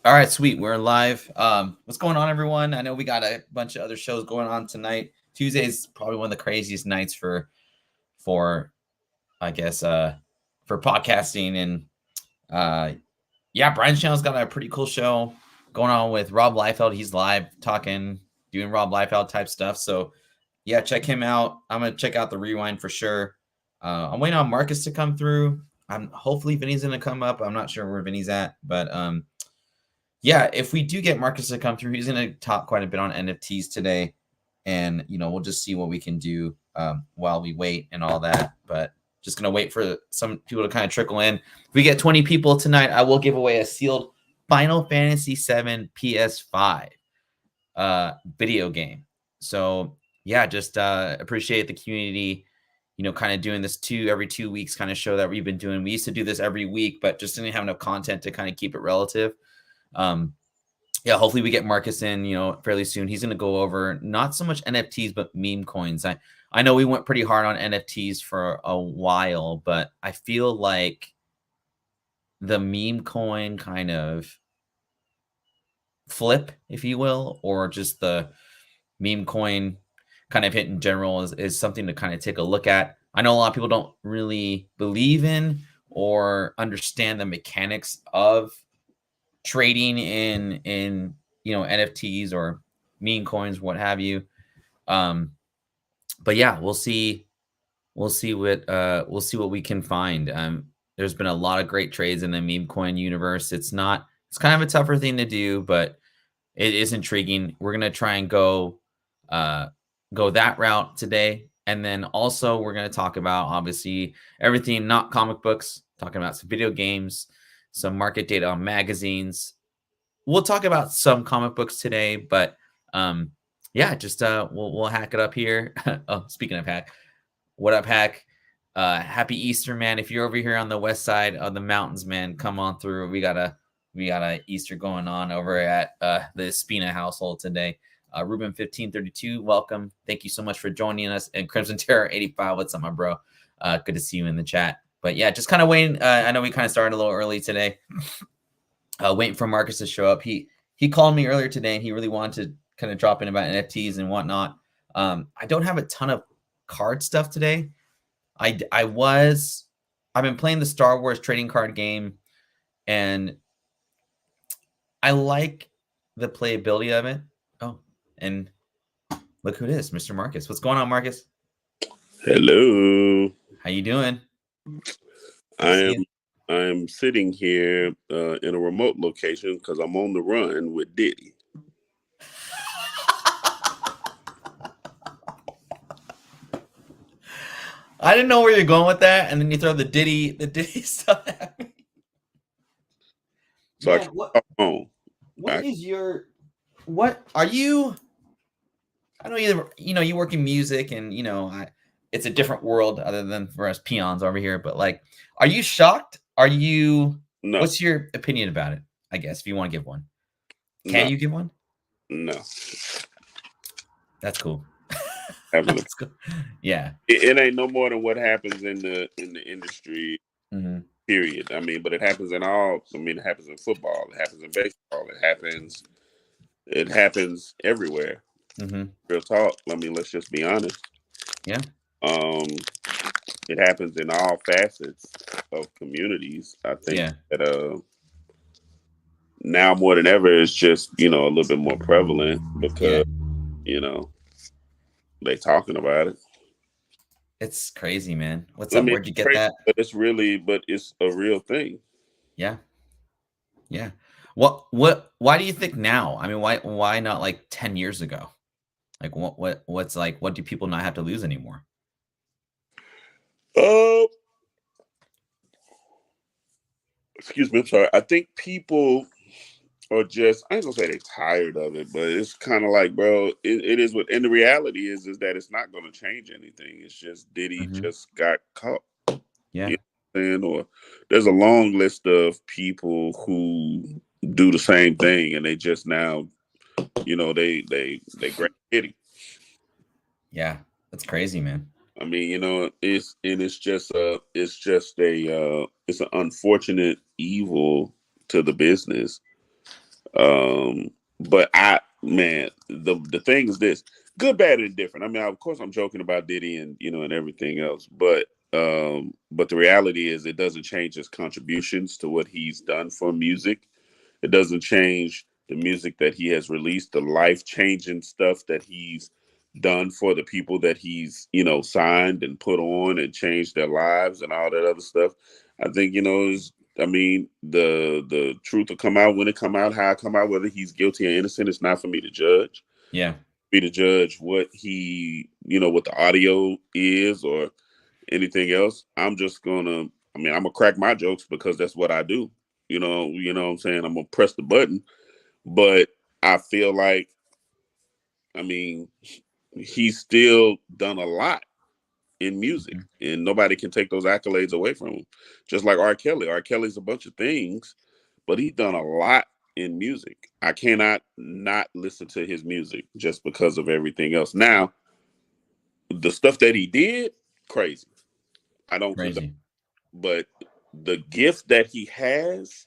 All right, sweet. We're live. What's going on, everyone? I know we got a bunch of other shows going on tonight. Tuesday's probably one of the craziest nights for I guess for podcasting and yeah, Brian's channel's got a pretty cool show going on with Rob Liefeld. He's live talking, doing Rob Liefeld type stuff. So yeah, check him out. I'm gonna check out the rewind for sure. I'm waiting on Marcus to come through. I'm hopefully Vinny's gonna come up. I'm not sure where Vinny's at, but yeah, if we do get Marcus to come through, he's going to talk quite a bit on NFTs today. And, we'll just see what we can do while we wait and all that. But just going to wait for some people to kind of trickle in. If we get 20 people tonight, I will give away a sealed Final Fantasy VII PS5 video game. So, yeah, just appreciate the community, kind of doing this every 2 weeks kind of show that we've been doing. We used to do this every week, but just didn't have enough content to kind of keep it relative. Yeah, hopefully we get Marcus in, fairly soon. He's going to go over not so much NFTs, but meme coins. I know we went pretty hard on NFTs for a while, but I feel like the meme coin kind of flip, if you will, or just the meme coin kind of hit in general is something to kind of take a look at. I know a lot of people don't really believe in or understand the mechanics of trading in NFTs or meme coins, what have you. But yeah, we'll see what we can find. There's been a lot of great trades in the meme coin universe. It's kind of a tougher thing to do, but it is intriguing. We're gonna try and go that route today. And then also we're gonna talk about obviously everything not comic books, talking about some video games, some market data on magazines. We'll talk about some comic books today, but yeah, just we'll hack it up here. Oh, speaking of hack, what up, hack? Happy Easter, man! If you're over here on the west side of the mountains, man, come on through. We got a Easter going on over at the Espina household today. Ruben 1532, welcome. Thank you so much for joining us. And Crimson Terror 85, what's up, my bro? Good to see you in the chat. But yeah, just kind of waiting. I know we kind of started a little early today. Waiting for Marcus to show up. He called me earlier today, and he really wanted to kind of drop in about NFTs and whatnot. I don't have a ton of card stuff today. I've been playing the Star Wars trading card game, and I like the playability of it. Oh, and look who it is, Mr. Marcus. What's going on, Marcus? Hello. How you doing? I am sitting here in a remote location because I'm on the run with Diddy. I didn't know where you're going with that, and then you throw the Diddy stuff at me. So yeah, what are you? I know you work in music, and it's a different world other than for us peons over here. But like, are you shocked? Are you? No. What's your opinion about it? I guess if you want to give one, can you give one? No. That's cool. That's cool. Yeah. It ain't no more than what happens in the industry. Mm-hmm. Period. I mean, but it happens in all. I mean, it happens in football. It happens in baseball. It happens everywhere. Mm-hmm. Real talk. I mean, let's just be honest. Yeah. It happens in all facets of communities. I think that now more than ever, it's just a little bit more prevalent because they talking about it. It's crazy, man. What's up? Where'd you get that? But it's a real thing. Yeah. Yeah. Why do you think now? I mean, why not like 10 years ago? Like what's like, what do people not have to lose anymore? Excuse me, I'm sorry. I think people are just, I ain't gonna say they're tired of it, but it's kind of like, bro, it is what, and the reality is that it's not going to change anything. It's just Diddy just got caught. Yeah. You know what I'm saying? Or there's a long list of people who do the same thing, and they just now, they grab Diddy. Yeah, that's crazy, man. I mean, it's an unfortunate evil to the business. But the thing is this: good, bad, and different. I mean, of course, I'm joking about Diddy and and everything else, but the reality is it doesn't change his contributions to what he's done for music. It doesn't change the music that he has released, the life-changing stuff that he's done for the people that he's, signed and put on and changed their lives and all that other stuff. I think, I mean, the truth will come out when it come out, how it come out, whether he's guilty or innocent. It's not for me to judge. Yeah. Me to judge what he, what the audio is or anything else. I'm gonna crack my jokes because that's what I do. You know what I'm saying? I'm gonna press the button. But I feel like, I mean, he's still done a lot in music, and nobody can take those accolades away from him. Just like R. Kelly. R. Kelly's a bunch of things, but he's done a lot in music. I cannot not listen to his music just because of everything else. Now, the stuff that he did, crazy. I don't condone, but the gift that he has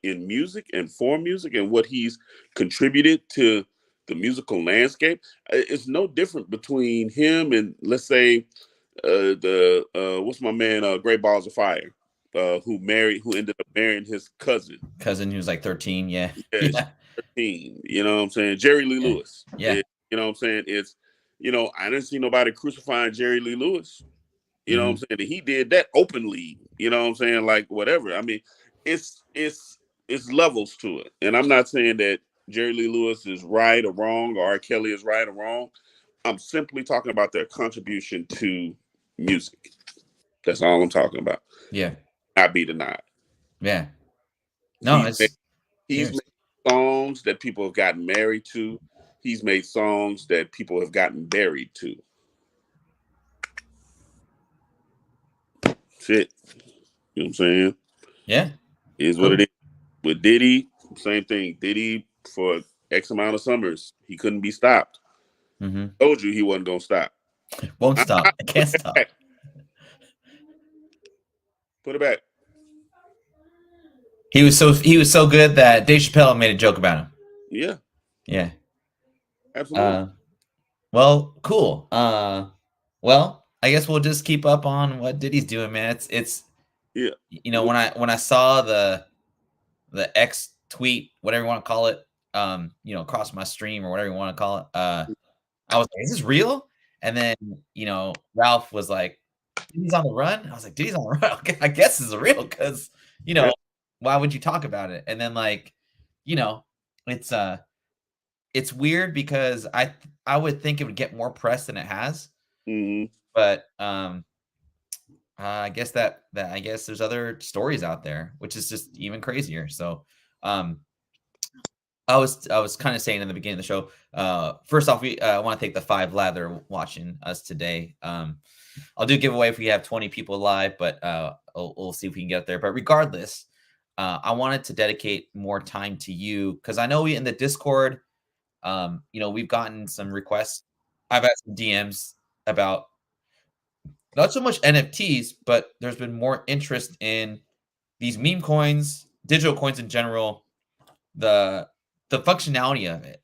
in music and for music and what he's contributed to the musical landscape is no different between him and, let's say, what's my man, Great Balls of Fire, who ended up marrying his cousin who was like 13. Yeah. 13. You know what I'm saying? Jerry Lee Lewis. Yeah. You know what I'm saying? It's, I didn't see nobody crucifying Jerry Lee Lewis. You know what I'm saying? And he did that openly. You know what I'm saying? Like, whatever. I mean, it's levels to it. And I'm not saying that Jerry Lee Lewis is right or wrong, or R. Kelly is right or wrong. I'm simply talking about their contribution to music. That's all I'm talking about. Yeah. Not be denied. Yeah. No, he's made songs that people have gotten married to. He's made songs that people have gotten buried to. Shit. You know what I'm saying? Yeah. Is what it is. With Diddy, same thing. Diddy, for X amount of summers, he couldn't be stopped. Told you he wasn't gonna stop. Won't stop. I can't stop. Put it back. He was so good that Dave Chappelle made a joke about him. Yeah. Yeah. Absolutely. Well, cool. Well, I guess we'll just keep up on what Diddy's doing, man. It's yeah. When I saw the X tweet, whatever you want to call it, across my stream or whatever you want to call it, I was like, is this real? And then, Ralph was like, Diddy's on the run? I was like, Diddy's on the run? Okay, I guess this is real because, why would you talk about it? And then, like, it's weird because I would think it would get more press than it has. But I guess I guess there's other stories out there, which is just even crazier. So I was kind of saying in the beginning of the show, first off, we want to thank the 5 Live that are watching us today. I'll do a giveaway if we have 20 people live, but we'll see if we can get there. But regardless, I wanted to dedicate more time to you because I know in the Discord, we've gotten some requests. I've had some DMs about not so much NFTs, but there's been more interest in these meme coins, digital coins in general, the functionality of it.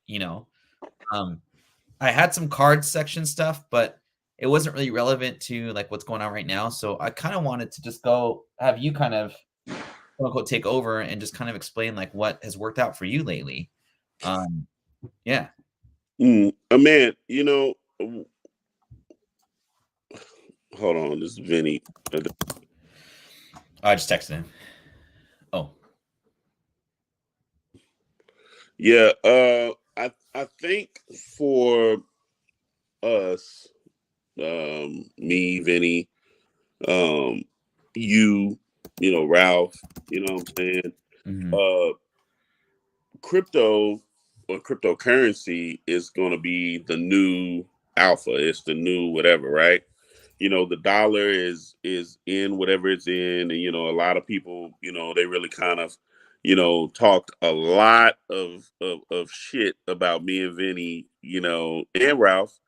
I had some card section stuff, but it wasn't really relevant to like what's going on right now. So I kind of wanted to just go have you kind of quote unquote take over and just kind of explain like what has worked out for you lately. Yeah. Man, hold on, this is Vinny. I just texted him. Oh. Yeah, I think for us, me, Vinny, you, Ralph, you know what I'm saying? Crypto or cryptocurrency is going to be the new alpha. It's the new whatever, right? The dollar is in whatever it's in, and a lot of people, they really kind of, talked a lot of shit about me and Vinny, and Ralph,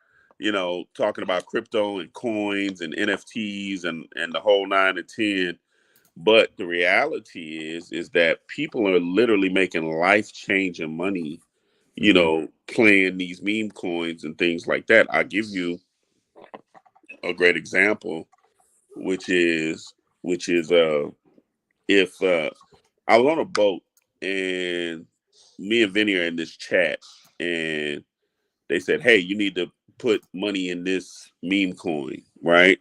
talking about crypto and coins and NFTs and the whole 9 and 10. But the reality is that people are literally making life-changing money, playing these meme coins and things like that. I'll give you a great example, which is if I was on a boat and me and Vinny are in this chat and they said, "Hey, you need to put money in this meme coin, right?"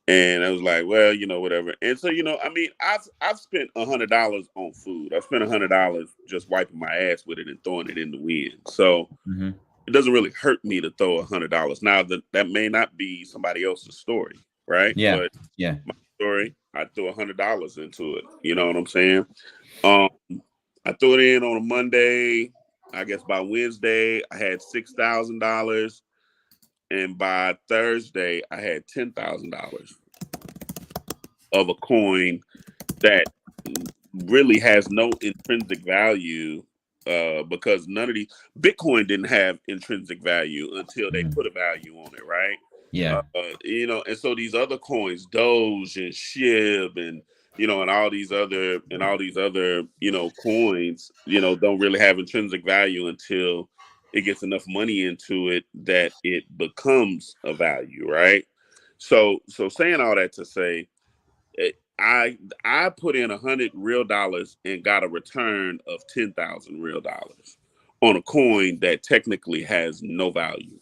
And I was like, "Well, whatever." And so, I mean, I've spent $100 on food. I spent $100 just wiping my ass with it and throwing it in the wind. So it doesn't really hurt me to throw $100. Now that may not be somebody else's story, right? Yeah, But yeah. my story, I threw $100 into it. You know what I'm saying? Um, I threw it in on a Monday. I guess by Wednesday I had $6,000, and by Thursday I had $10,000 of a coin that really has no intrinsic value, because none of these Bitcoin didn't have intrinsic value until they put a value on it, right? Yeah. And so these other coins, Doge and SHIB and all these other coins, don't really have intrinsic value until it gets enough money into it that it becomes a value, right? So saying all that to say, I put in $100 real and got a return of 10,000 real dollars on a coin that technically has no value,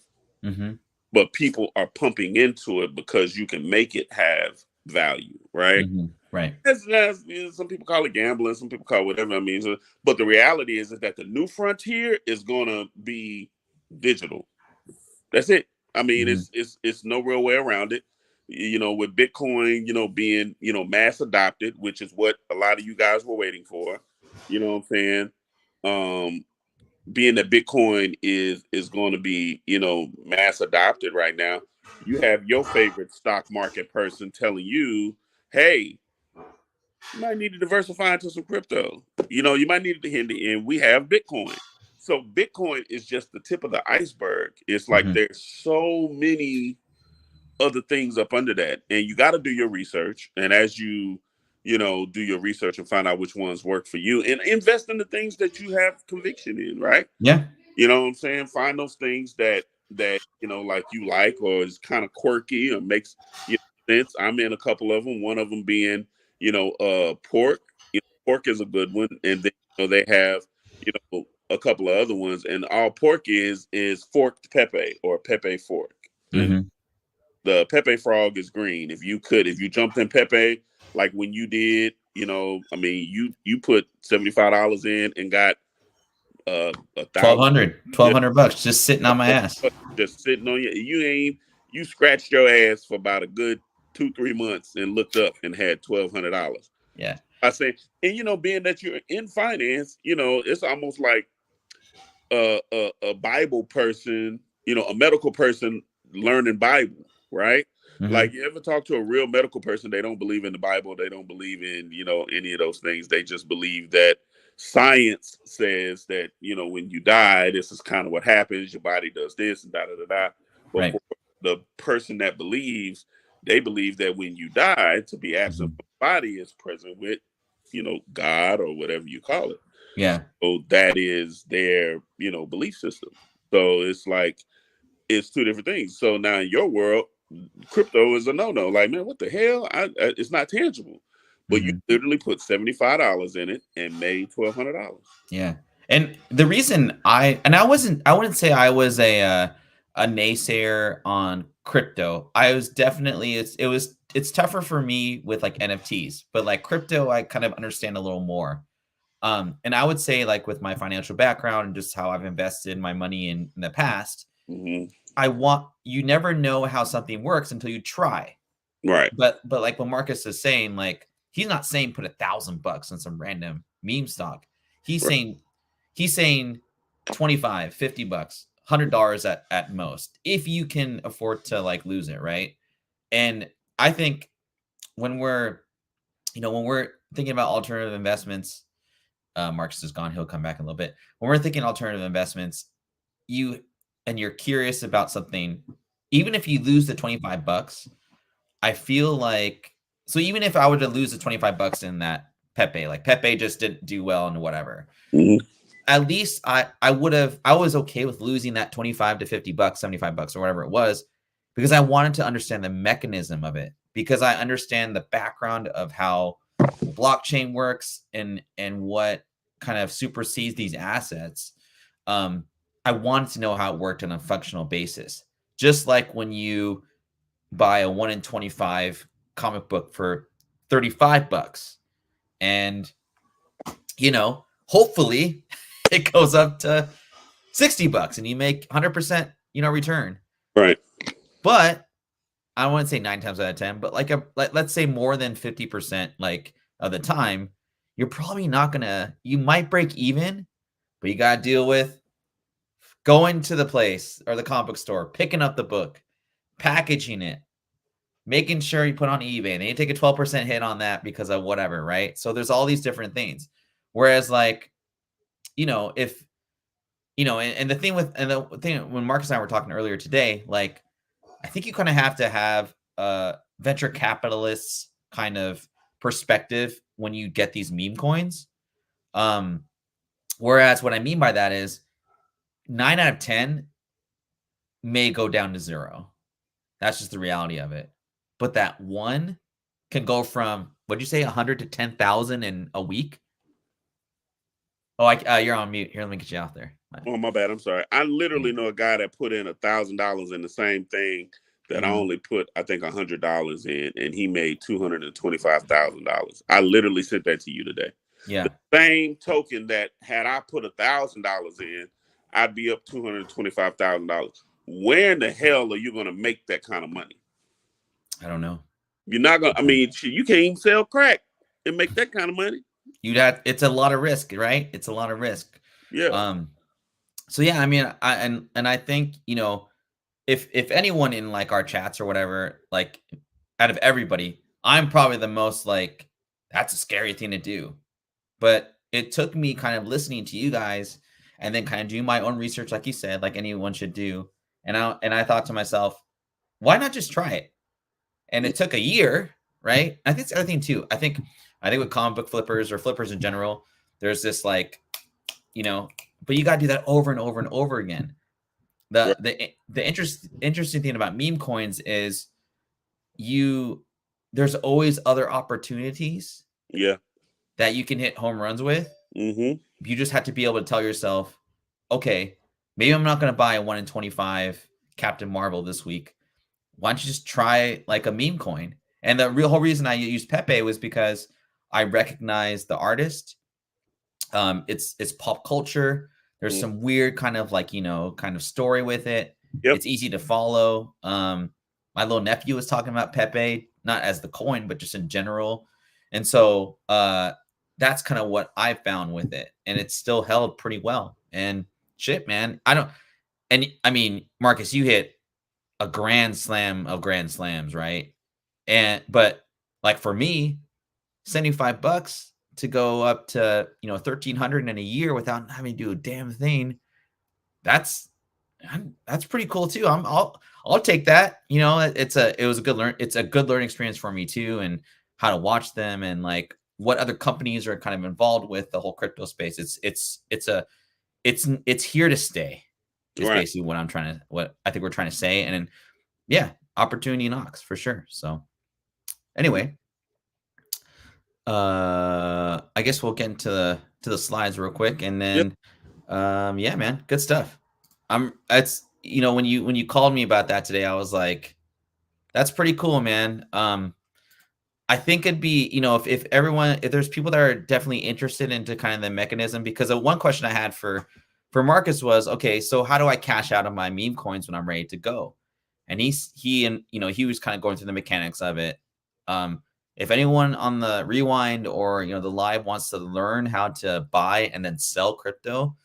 but people are pumping into it because you can make it have value, right? Right. Some people call it gambling, some people call it whatever. I mean, but the reality is that the new frontier is going to be digital. That's it. I mean, it's no real way around it. With Bitcoin, being, mass adopted, which is what a lot of you guys were waiting for. You know what I'm saying? Being that Bitcoin is going to be, mass adopted right now, you have your favorite stock market person telling you, "Hey, you might need to diversify into some crypto. You might need to hit the end. We have Bitcoin." So Bitcoin is just the tip of the iceberg. It's like there's so many other things up under that, and you got to do your research. And as you do your research and find out which ones work for you, and invest in the things that you have conviction in, right? Yeah. You know what I'm saying? Find those things that like you like, or is kind of quirky or makes sense. I'm in a couple of them. One of them being pork. Pork is a good one, and then they have a couple of other ones, and all pork is forked pepe or pepe fork. And the Pepe frog is green. If you jumped in Pepe, like when you did, I mean, you put $75 in and got a thousand, 1,200 bucks just sitting on my ass. just sitting on you scratched your ass for about a good 2-3 months and looked up and had $1,200. Yeah. I say, and being that you're in finance, it's almost like a Bible person, a medical person learning Bible, right? Like, you ever talk to a real medical person, they don't believe in the Bible, they don't believe in, any of those things. They just believe that science says that, when you die, this is kind of what happens, your body does this and da da da da. But for the person that believes, they believe that when you die, to be absent from the body is present with, God or whatever you call it. Yeah. So that is their, belief system. So it's like, it's two different things. So now in your world, crypto is a no-no. Like, man, what the hell? It's not tangible. But you literally put $75 in it and made $1,200. Yeah. And the reason I wouldn't say I was a naysayer on crypto. I was definitely it's tougher for me with like NFTs, but like crypto I kind of understand a little more. And I would say, like, with my financial background and just how I've invested my money in the past, you never know how something works until you try. Right. But like what Marcus is saying, like, he's not saying put $1,000 in some random meme stock. He's saying 25, $50, $100 at most, if you can afford to like lose it, right? And I think when we're thinking about alternative investments, Marcus is gone. He'll come back in a little bit. When we're thinking alternative investments, you're curious about something, even if you lose the $25, I feel like So even if I were to lose the $25 in that Pepe, like Pepe just didn't do well and whatever, at least I was okay with losing that 25 to $50, $75 or whatever it was, because I wanted to understand the mechanism of it, because I understand the background of how the blockchain works and what kind of supersedes these assets. I wanted to know how it worked on a functional basis. Just like when you buy a 1 in 25 comic book for $35, and hopefully it goes up to $60 and you make 100% return, right? But I wouldn't say 9 times out of 10, but let's say more than 50% like of the time, you're probably not gonna, you might break even, but you gotta deal with going to the place or the comic book store, picking up the book, packaging it, making sure you put on eBay, and you take a 12% hit on that because of whatever, right? So there's all these different things. Whereas like, if and the thing when Marcus and I were talking earlier today, like I think you kind of have to have a venture capitalists kind of perspective when you get these meme coins. Whereas what I mean by that is 9 out of 10 may go down to 0. That's just the reality of it. But that one can go from, what'd you say, 100 to 10,000 in a week? Oh, you're on mute. Here, let me get you out there. Oh, my bad. I'm sorry. I literally know a guy that put in $1,000 in the same thing that I only put, I think, $100 in, and he made $225,000. I literally sent that to you today. Yeah. The same token that had I put $1,000 in, I'd be up $225,000. Where in the hell are you going to make that kind of money? I don't know. You're not going to, I mean, you can't even sell crack and make that kind of money. It's a lot of risk, right? It's a lot of risk. Yeah. So yeah, I mean, I think, if anyone in like our chats or whatever, like out of everybody, I'm probably the most like, that's a scary thing to do. But it took me kind of listening to you guys and then kind of doing my own research, like you said, like anyone should do. And I thought to myself, why not just try it? And it took a year, right? I think it's the other thing too. I think with comic book flippers or flippers in general, there's this like, but you got to do that over and over and over again. The interesting thing about meme coins is there's always other opportunities. Yeah. That you can hit home runs with. You just have to be able to tell yourself, okay, maybe I'm not going to buy a 1 in 25 Captain Marvel this week. Why don't you just try like a meme coin? And the whole reason I used Pepe was because I recognize the artist. It's pop culture. There's some weird kind of like, kind of story with it. Yep. It's easy to follow. My little nephew was talking about Pepe, not as the coin, but just in general. And so that's kind of what I found with it. And it's still held pretty well. And shit, man, I mean, Marcus, you hit a grand slam of grand slams, right? But like for me, $75 to go up to 1,300 in a year without having to do a damn thing, that's pretty cool too. I'll take that. It's a good learning experience for me too, and how to watch them and like what other companies are kind of involved with the whole crypto space. It's here to stay. Is right. Basically what I think we're trying to say. And yeah, opportunity knocks for sure. So anyway, I guess we'll get into the slides real quick, and then yeah, man, good stuff. It's when you called me about that today, I was like, that's pretty cool, man. I think it'd be, if there's people that are definitely interested into kind of the mechanism, because the one question I had for Marcus was, okay, so how do I cash out of my meme coins when I'm ready to go? And he was kind of going through the mechanics of it. If anyone on the rewind or the live wants to learn how to buy and then sell crypto,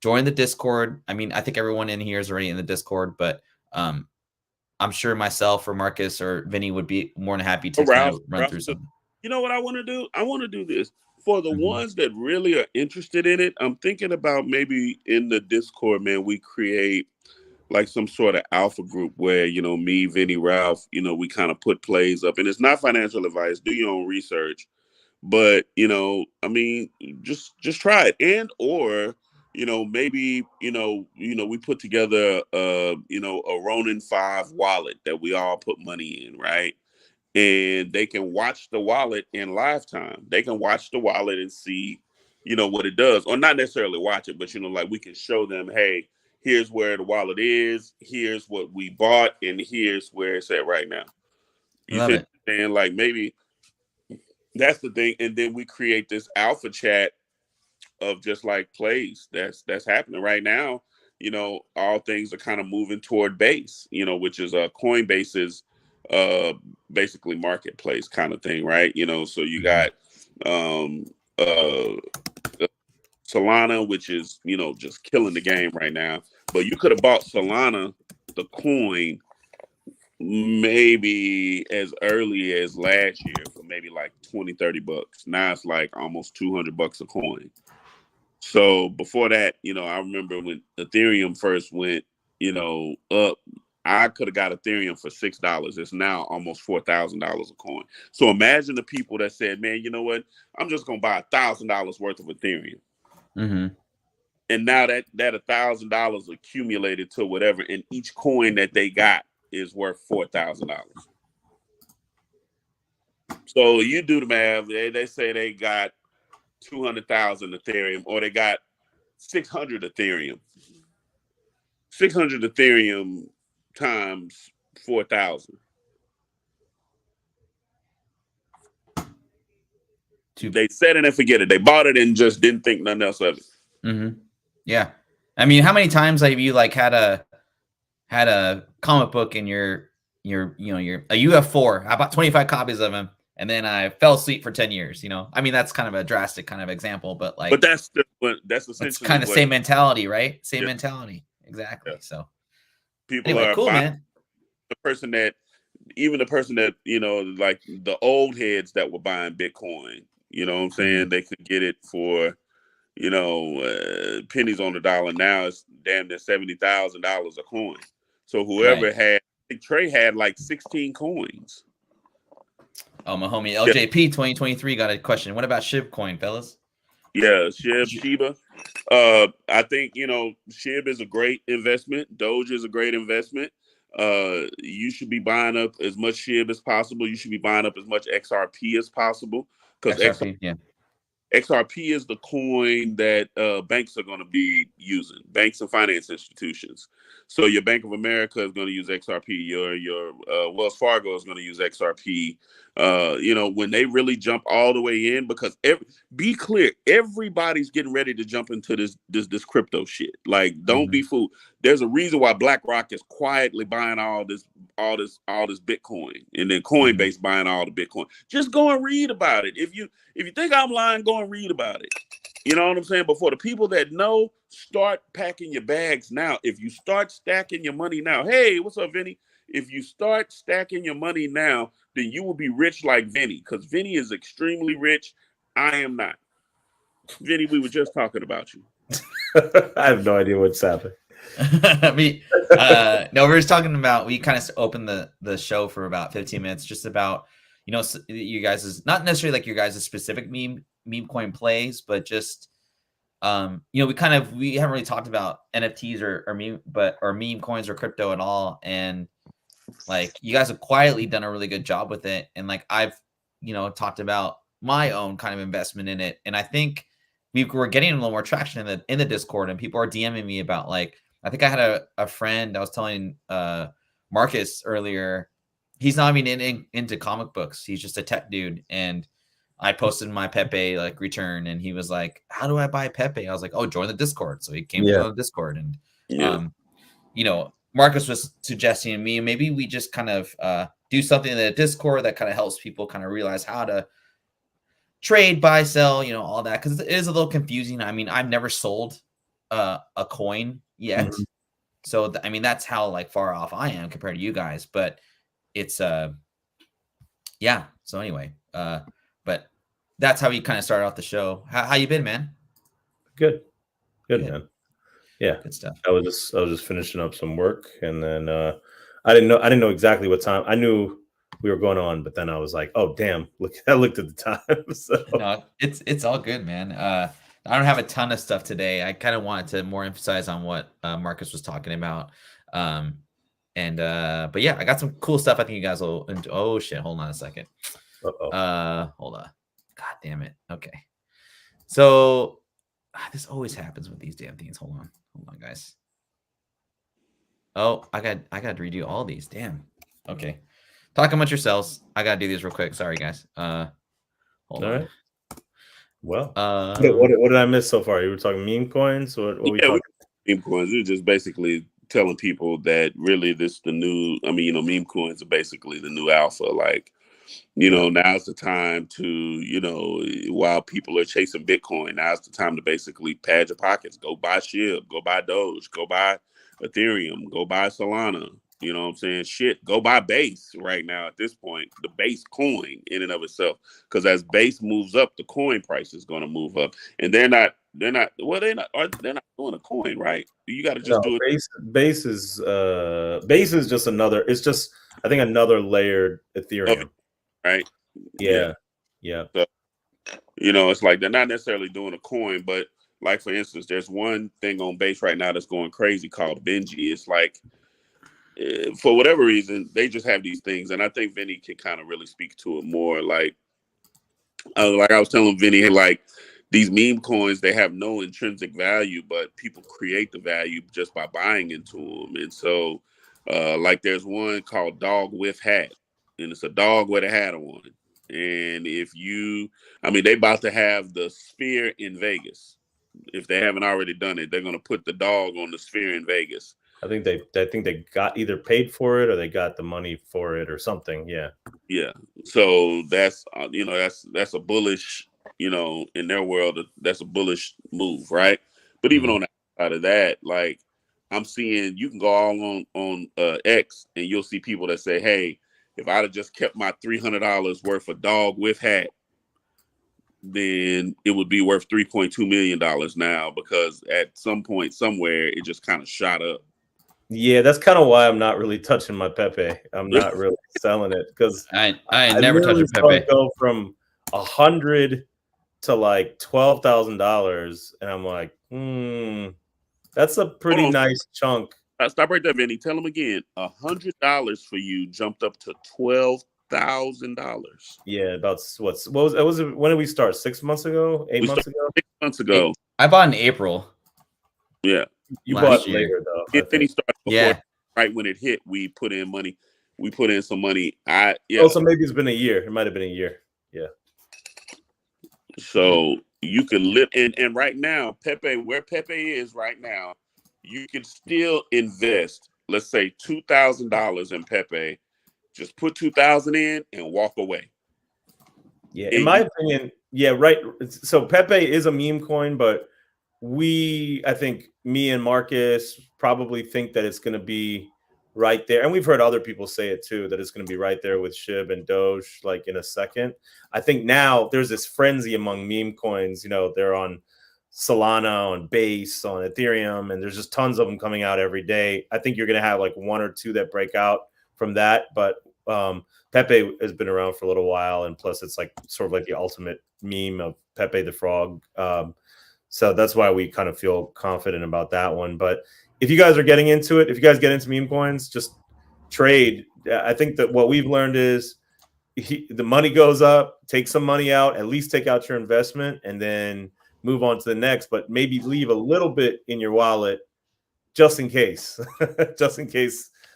join the Discord. I mean, I think everyone in here is already in the Discord, but I'm sure myself or Marcus or Vinny would be more than happy to kind of run through something. You know what I want to do? I want to do this for the ones that really are interested in it. I'm thinking about maybe in the Discord, man, we create like some sort of alpha group where, you know, me, Vinny, Ralph, you know, we kind of put plays up, and it's not financial advice. Do your own research, but you know, I mean, just try it, and or you know, maybe we put together a Ronin 5 wallet that we all put money in, right? And they can watch the wallet in lifetime. They can watch the wallet and see, you know, what it does, or not necessarily watch it, but you know, like we can show them, hey, here's where the wallet is, here's what we bought, and here's where it's at right now. You Love see it. what I'm saying? Like maybe that's the thing, and then we create this alpha chat of just like plays that's happening right now. You know, all things are kind of moving toward base, you know, which is Coinbase's uh basically marketplace kind of thing, right? You know, so you got um uh Solana, which is, you know, just killing the game right now. But you could have bought Solana, the coin, maybe as early as last year for maybe like 20-30 bucks. Now it's like almost 200 bucks a coin. So before that, you know, I remember when Ethereum first went, you know, up, I could have got Ethereum for $6. It's now almost $4,000 a coin. So imagine the people that said, man, you know what? I'm just gonna buy $1,000 worth of Ethereum. Mm-hmm. And now that $1,000 accumulated to whatever, and each coin that they got is worth $4,000. So you do the math. They say they got 200,000 Ethereum, or they got 600 Ethereum. 600 Ethereum times 4,000. They said it and forget it. They bought it and just didn't think nothing else of it. Mm-hmm. Yeah, I mean, how many times have you like had a comic book in your a UF4? I bought 25 copies of them, and then I fell asleep for 10 years. You know, I mean, that's kind of a drastic kind of example, but like, that's essentially it's kind of the same mentality, right? Same mentality, exactly. Yeah. So People anyway, are cool, buying man. the person that you know, like the old heads that were buying Bitcoin. You know what I'm saying? Mm-hmm. They could get it for, you know, pennies on the dollar. Now it's damn near $70,000 a coin. So whoever had, I think Trey had like 16 coins. Oh, my homie LJP 2023 got a question. What about SHIB coin, fellas? Yeah, Shiba. I think, you know, SHIB is a great investment. Doge is a great investment. You should be buying up as much SHIB as possible. You should be buying up as much XRP as possible, because XRP is the coin that banks are going to be using, banks and finance institutions. So your Bank of America is going to use XRP. Your Wells Fargo is going to use XRP. You know, when they really jump all the way in, because be clear, everybody's getting ready to jump into this crypto shit. Like, don't be fooled. There's a reason why BlackRock is quietly buying all this Bitcoin, and then Coinbase buying all the Bitcoin. Just go and read about it. If you think I'm lying, go and read about it. You know what I'm saying? But for the people that know, start packing your bags now. If you start stacking your money now, hey, what's up, Vinny? If you start stacking your money now, then you will be rich like Vinny, because Vinny is extremely rich. I am not. Vinny, we were just talking about you. I have no idea what's happening. No, we're just talking about, we kind of opened the show for about 15 minutes, just about, you know, you guys is not necessarily like your guys' specific meme coin plays, but just you know, we haven't really talked about NFTs or meme coins or crypto at all, and like you guys have quietly done a really good job with it, and like I've, you know, talked about my own kind of investment in it, and I think we're getting a little more traction in the Discord, and people are DMing me about, like, I think I had a friend, I was telling Marcus earlier, he's not even into comic books, he's just a tech dude, and I posted my Pepe like return, and he was like, how do I buy Pepe? I was like, oh, join the Discord. So he came to the Discord, and you know, Marcus was suggesting to me, maybe we just kind of do something in the Discord that kind of helps people kind of realize how to trade, buy, sell, you know, all that, because it is a little confusing. I mean, I've never sold a coin yet, so I mean, that's how like far off I am compared to you guys, but it's yeah. So anyway, but that's how we kind of started off the show. How you been, man? Good, man. Yeah, good stuff. I was just finishing up some work, and then I didn't know exactly what time. I knew we were going on, but then I was like, oh damn! Look, I looked at the time. So. No, it's all good, man. I don't have a ton of stuff today. I kind of wanted to more emphasize on what Marcus was talking about. But yeah, I got some cool stuff. I think you guys will enjoy. Oh shit! Hold on a second. Hold on. God damn it. Okay. So this always happens with these damn things. Hold on, guys. Oh, I got to redo all these. Damn. Okay. Talk amongst yourselves. I gotta do these real quick. Sorry, guys. Hold All on. right. Well, what did I miss so far? You were talking meme coins. What we talking? Meme coins. We're just basically telling people that really this the new. I mean, meme coins are basically the new alpha. Like, now's the time to, while people are chasing Bitcoin, now's the time to basically pad your pockets. Go buy SHIB, go buy Doge, go buy Ethereum, go buy Solana. You know what I'm saying? Shit, go buy Base right now at this point, the Base coin in and of itself. Because as Base moves up, the coin price is going to move up. And they're not doing a coin, right? You got to just do it. Base is just another, it's just, I think, another layered Ethereum. Right? Yeah. So, it's like they're not necessarily doing a coin, but like, for instance, there's one thing on Base right now that's going crazy called Benji. It's like, for whatever reason, they just have these things, and I think Vinny can kind of really speak to it more. Like I was telling Vinny, like these meme coins, they have no intrinsic value, but people create the value just by buying into them. And so, like there's one called Dog with Hat, and it's a dog with a hat on. And they about to have the Sphere in Vegas. If they haven't already done it, they're going to put the dog on the Sphere in Vegas. I think they got either paid for it or they got the money for it or something. Yeah. Yeah. So that's that's a bullish, in their world, that's a bullish move, right? But even on the side of that, like I'm seeing, you can go all on X and you'll see people that say, hey, if I'd have just kept my $300 worth of dog with hat, then it would be worth $3.2 million now, because at some point somewhere it just kind of shot up. Yeah, that's kind of why I'm not really touching my Pepe. I'm not really selling it because I never touch a Pepe. Go from 100 to like $12,000, and I'm like, that's a pretty nice chunk. Stop right there, Vinny. Tell them again. $100 for you jumped up to $12,000. Yeah, about what was it? When did we start? 6 months ago? 8 months ago? 6 months ago. I bought in April. Yeah. You bought later though. Then he started before, right when it hit. We put in money. We put in some money. So maybe it's been a year. It might have been a year. Yeah. So you can live and right now, where Pepe is right now, you can still invest. Let's say $2,000 in Pepe. Just put $2,000 in and walk away. Yeah, in my opinion, yeah, right. So Pepe is a meme coin, but I think me and Marcus probably think that it's going to be right there. And we've heard other people say it too, that it's going to be right there with SHIB and Doge, like in a second. I think now there's this frenzy among meme coins. They're on Solana, on Base, on Ethereum, and there's just tons of them coming out every day. I think you're going to have like one or two that break out from that. But Pepe has been around for a little while. And plus it's like sort of like the ultimate meme of Pepe the Frog. So that's why we kind of feel confident about that one. But if you guys are getting into it, if you guys get into meme coins, just trade. I think that what we've learned is the money goes up, take some money out, at least take out your investment, and then move on to the next. But maybe leave a little bit in your wallet just in case,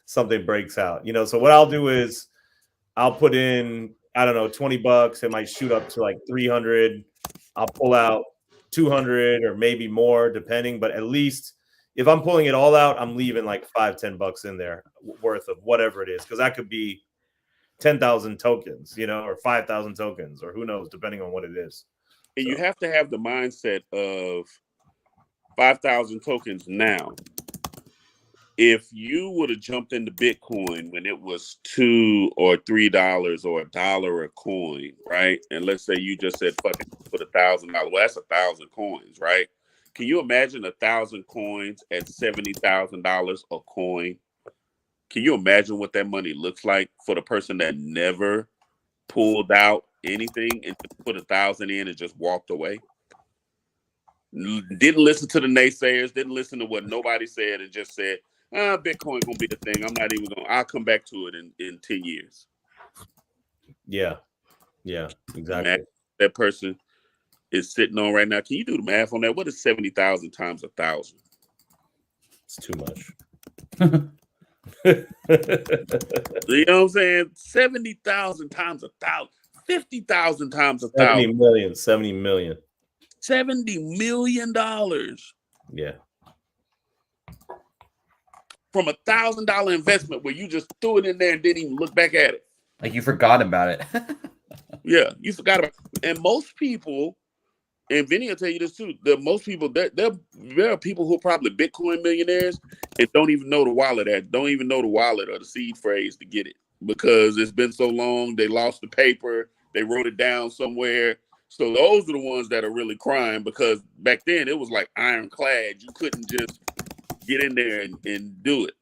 something breaks out. So what I'll do is I'll put in, I don't know, $20. It might shoot up to like 300. I'll pull out 200 or maybe more depending, but at least if I'm pulling it all out, I'm leaving like $5-10 in there worth of whatever it is, because that could be 10,000 tokens, or 5,000 tokens, or who knows, depending on what it is. And you have to have the mindset of 5,000 tokens now. If you would have jumped into Bitcoin when it was $2 or $3 or $1 a coin, right? And let's say you just said, "Fuck it, put $1,000." Well, that's 1,000 coins, right? Can you imagine 1,000 coins at $70,000 a coin? Can you imagine what that money looks like for the person that never pulled out anything and put 1,000 in and just walked away? Didn't listen to the naysayers, didn't listen to what nobody said, and just said, Bitcoin gonna be a thing. I'm not even gonna, I'll come back to it in 10 years. Yeah, exactly. Man, that person is sitting on right now. Can you do the math on that? What is 70,000 times 1,000? It's too much. You know what I'm saying? 70,000 times 1,000. 50,000 times 1,000. 70 million. $70 million. Yeah. From $1,000 investment where you just threw it in there and didn't even look back at it. Like you forgot about it. Yeah, you forgot about it. And most people, and Vinny will tell you this too, most people, there are people who are probably Bitcoin millionaires and don't even know the wallet or the seed phrase to get it because it's been so long, they lost the paper, they wrote it down somewhere. So those are the ones that are really crying because back then it was like ironclad. You couldn't just get in there and do it.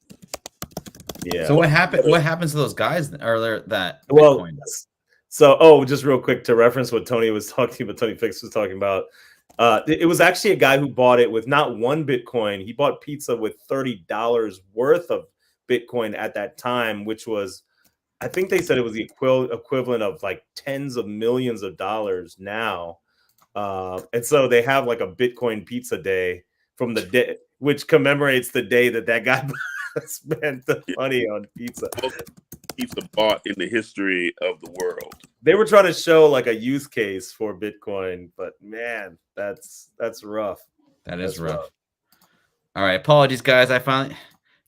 Yeah. So what happened? What happens to those guys earlier that Bitcoin? So, just real quick to reference what Tony was talking about, Tony Fix was talking about. It was actually a guy who bought it with not one Bitcoin. He bought pizza with $30 worth of Bitcoin at that time, which was, I think they said it was the equivalent of like tens of millions of dollars now. And so they have like a Bitcoin pizza day from the day, which commemorates the day that guy spent the money on pizza. Pizza bought in the history of the world. They were trying to show like a use case for Bitcoin, but man, that's rough. That's rough. All right, apologies, guys. I finally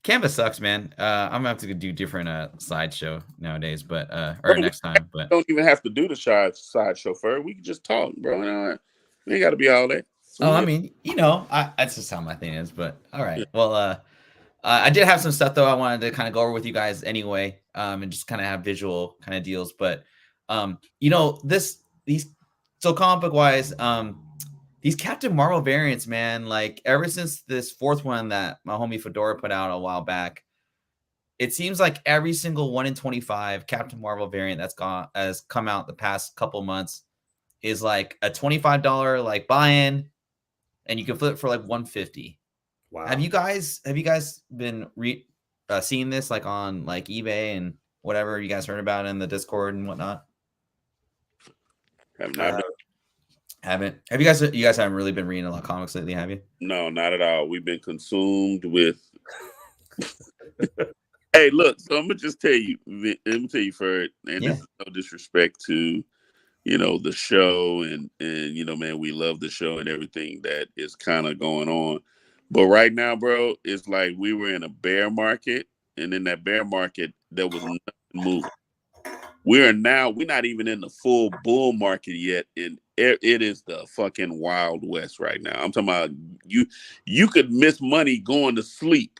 Canva sucks, man. I'm gonna have to do different slideshow nowadays, but or next time. But don't even have to do the slideshow first. We can just talk, bro. We ain't got to be all that. So I mean, that's just how my thing is. But all right, well, I did have some stuff though I wanted to kind of go over with you guys anyway, and just kind of have visual kind of deals. But so comic book wise, these Captain Marvel variants, man, like ever since this fourth one that my homie Fedora put out a while back, it seems like every single 1 in 25 Captain Marvel variant has come out the past couple months is like a $25 like buy-in, and you can flip it for like $150. Wow. Have you guys been seeing this like on like eBay and whatever you guys heard about in the Discord and whatnot? Have not. Haven't. You guys haven't really been reading a lot of comics lately, have you? No, not at all. We've been consumed with. Hey, look. So I'm gonna just tell you. Let me tell you first, and this is no disrespect to, the show and man, we love the show and everything that is kind of going on. But right now, bro, it's like we were in a bear market, and in that bear market, there was nothing moving. We're not even in the full bull market yet, and it is the fucking Wild West right now. I'm talking about you could miss money going to sleep.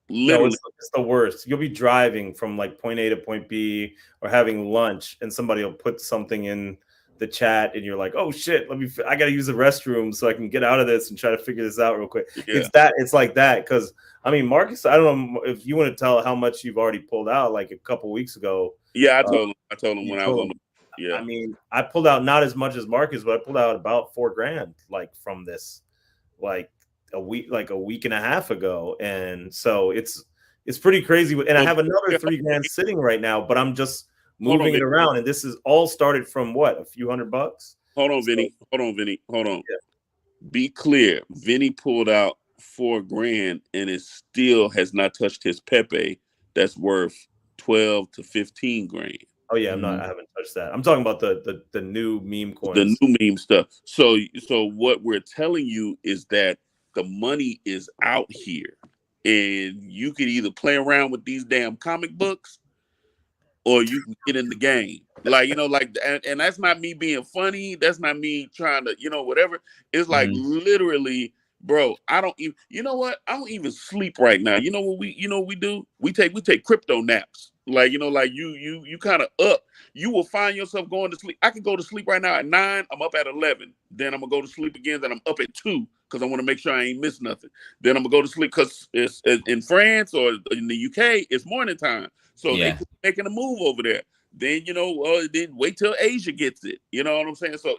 Literally, no, it's the worst. You'll be driving from like point A to point B or having lunch, and somebody will put something in the chat, and you're like, "Oh shit, I got to use the restroom so I can get out of this and try to figure this out real quick." Yeah. It's like that because I mean, Marcus, I don't know if you want to tell how much you've already pulled out like a couple weeks ago. Yeah, I told him when I was on the. Yeah, I mean, I pulled out not as much as Marcus, but I pulled out about $4,000 like from this, like a week and a half ago, and so it's pretty crazy. And I have another $3,000 sitting right now, but I'm just moving it around, and this is all started from what, a few $100. Hold on, Vinny. Hold on. Yeah. Be clear. Vinny pulled out $4,000, and it still has not touched his Pepe. That's worth 12 to 15 grand. Oh yeah, I haven't touched that. I'm talking about the new meme coins. The new meme stuff. So what we're telling you is that the money is out here, and you can either play around with these damn comic books, or you can get in the game. And that's not me being funny. That's not me trying to, whatever. It's like literally, bro, I don't even, I don't even sleep right now. You know what we do? We take crypto naps. Like, you kind of up. You will find yourself going to sleep. I can go to sleep right now at 9. I'm up at 11. Then I'm gonna go to sleep again. Then I'm up at 2. because I want to make sure I ain't miss nothing. Then I'm gonna go to sleep because it's in France or in the UK, it's morning time. So they making a move over there. Then then wait till Asia gets it. You know what I'm saying? So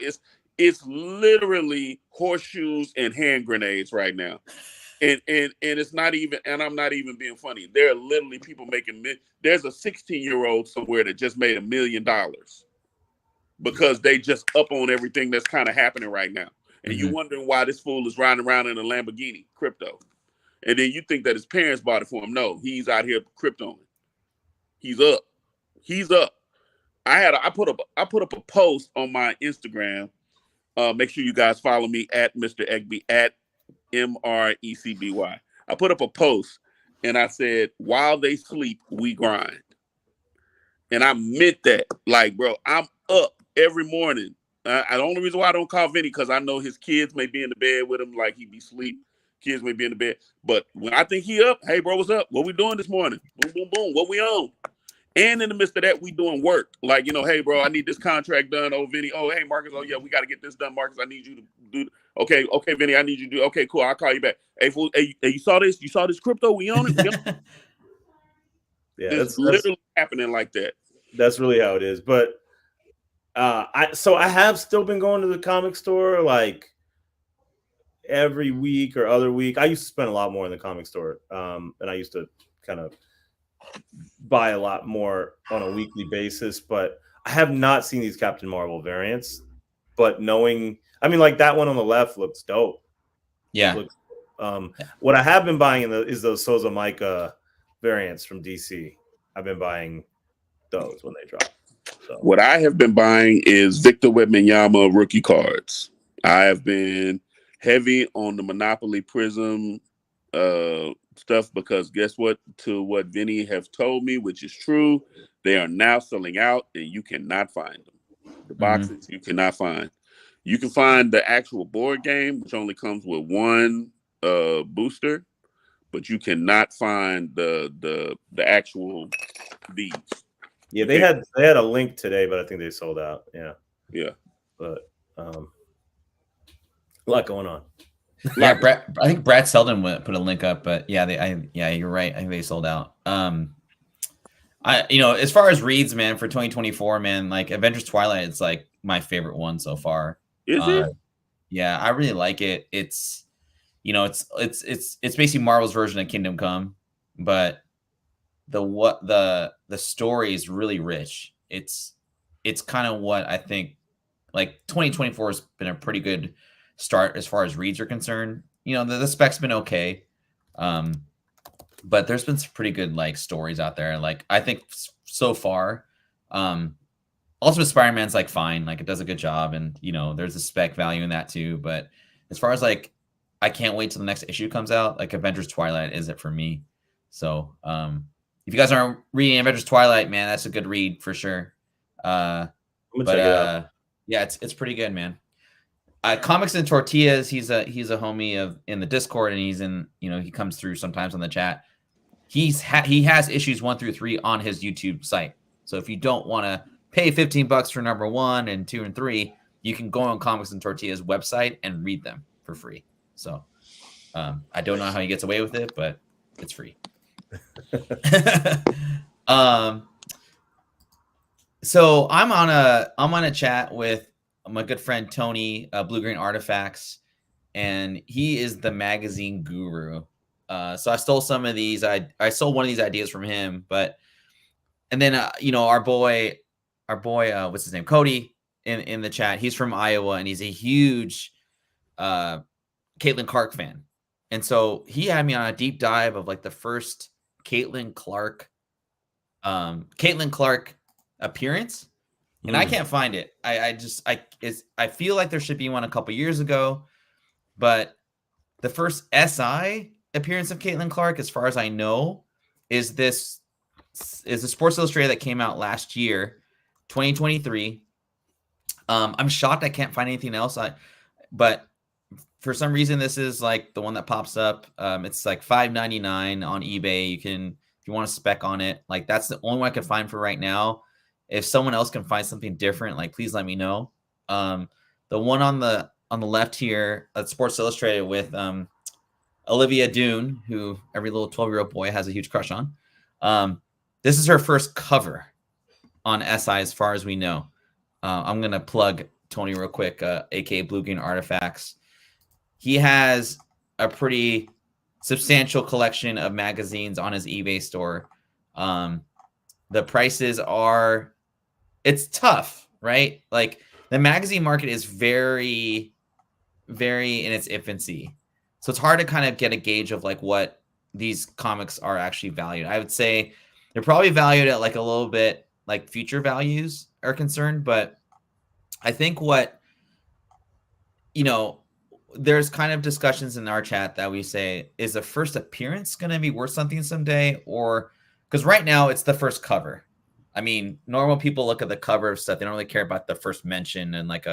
it's literally horseshoes and hand grenades right now. And it's not even, and I'm not even being funny. There are literally people making. There's a 16-year-old somewhere that just made $1 million because they just up on everything that's kind of happening right now. And you wondering why this fool is riding around in a Lamborghini, crypto. And then you think that his parents bought it for him. No, he's out here cryptoing. He's up. He's up. I put up a post on my Instagram. Make sure you guys follow me at Mr. Egby at MRECBY. I put up a post and I said, while they sleep, we grind. And I meant that. Like, bro, I'm up every morning. The only reason why I don't call Vinny because I know his kids may be in the bed with him, like he be asleep. Kids may be in the bed. But when I think he up, hey, bro, what's up? What we doing this morning? Boom, boom, boom. What we on? And in the midst of that, we doing work. Like, hey, bro, I need this contract done. Oh, Vinny. Oh, hey, Marcus. Oh, yeah, we got to get this done, Marcus. I need you to do. Okay, Vinny, I need you to do. Okay, cool. I'll call you back. Hey, fool, hey, you saw this? You saw this crypto? We on it? Yeah, it's literally happening like that. That's really how it is. But I have still been going to the comic store like every week or other week. I used to spend a lot more in the comic store, and I used to kind of buy a lot more on a weekly basis. But I have not seen these Captain Marvel variants. But knowing, I mean, like that one on the left looks dope. Yeah. What I have been buying is those Souza Micah variants from DC. I've been buying those when they drop. So. What I have been buying is Victor Wembanyama rookie cards. I have been heavy on the Monopoly Prism stuff because guess what? To what Vinny have told me, which is true, they are now selling out and you cannot find them. The boxes you cannot find. You can find the actual board game, which only comes with one booster, but you cannot find the actual beads. Yeah, they had a link today, but I think they sold out. Yeah. But a lot going on. Yeah, I think Brad Selden put a link up, but yeah, you're right. I think they sold out. As far as reads, man, for 2024, man, like Avengers Twilight is like my favorite one so far. Is it? Yeah, I really like it. It's basically Marvel's version of Kingdom Come, but the story is really rich. It's kind of what I think like 2024 has been a pretty good start as far as reads are concerned. The spec's been okay. But there's been some pretty good like stories out there. Like I think so far, Ultimate Spider-Man's like fine, like it does a good job, and there's a spec value in that too. But as far as like, I can't wait till the next issue comes out. Like Avengers Twilight is it for me. So if you guys aren't reading Avengers Twilight, man, that's a good read for sure. I'm gonna check it out. Yeah, it's pretty good, man. Comics and Tortillas, he's a homie in the Discord, and he's in he comes through sometimes on the chat. He has issues 1 through 3 on his YouTube site. So if you don't want to pay $15 for number 1 and 2 and 3, you can go on Comics and Tortillas website and read them for free. So I don't know how he gets away with it, but it's free. So I'm on a chat with my good friend Tony, Blue Green Artifacts, and he is the magazine guru. So I stole some of these. I stole one of these ideas from him, and then our boy, what's his name, Cody, in the chat. He's from Iowa, and he's a huge Caitlin Clark fan, and so he had me on a deep dive of like the first Caitlin Clark appearance. And I can't find it. I feel like there should be one a couple years ago, but the first SI appearance of Caitlin Clark, as far as I know, is the Sports Illustrated that came out last year, 2023. I'm shocked I can't find anything else. But for some reason, this is like the one that pops up. It's like $5.99 on eBay. You can, if you want to spec on it, like that's the only one I can find for right now. If someone else can find something different, like please let me know. The one on the on the left here, Sports Illustrated with Olivia Dunne, who every little 12-year-old boy has a huge crush on. This is her first cover on SI, as far as we know. I'm gonna plug Tony real quick, aka Blue Green Artifacts. He has a pretty substantial collection of magazines on his eBay store. The prices are, it's tough, right? Like the magazine market is very, very in its infancy. So it's hard to kind of get a gauge of like what these comics are actually valued. I would say they're probably valued at like a little bit like future values are concerned, but I think what, you know, there's kind of discussions in our chat that we say, is the first appearance going to be worth something someday? Or because right now it's the first cover. I mean, normal people look at the cover of stuff. They don't really care about the first mention in like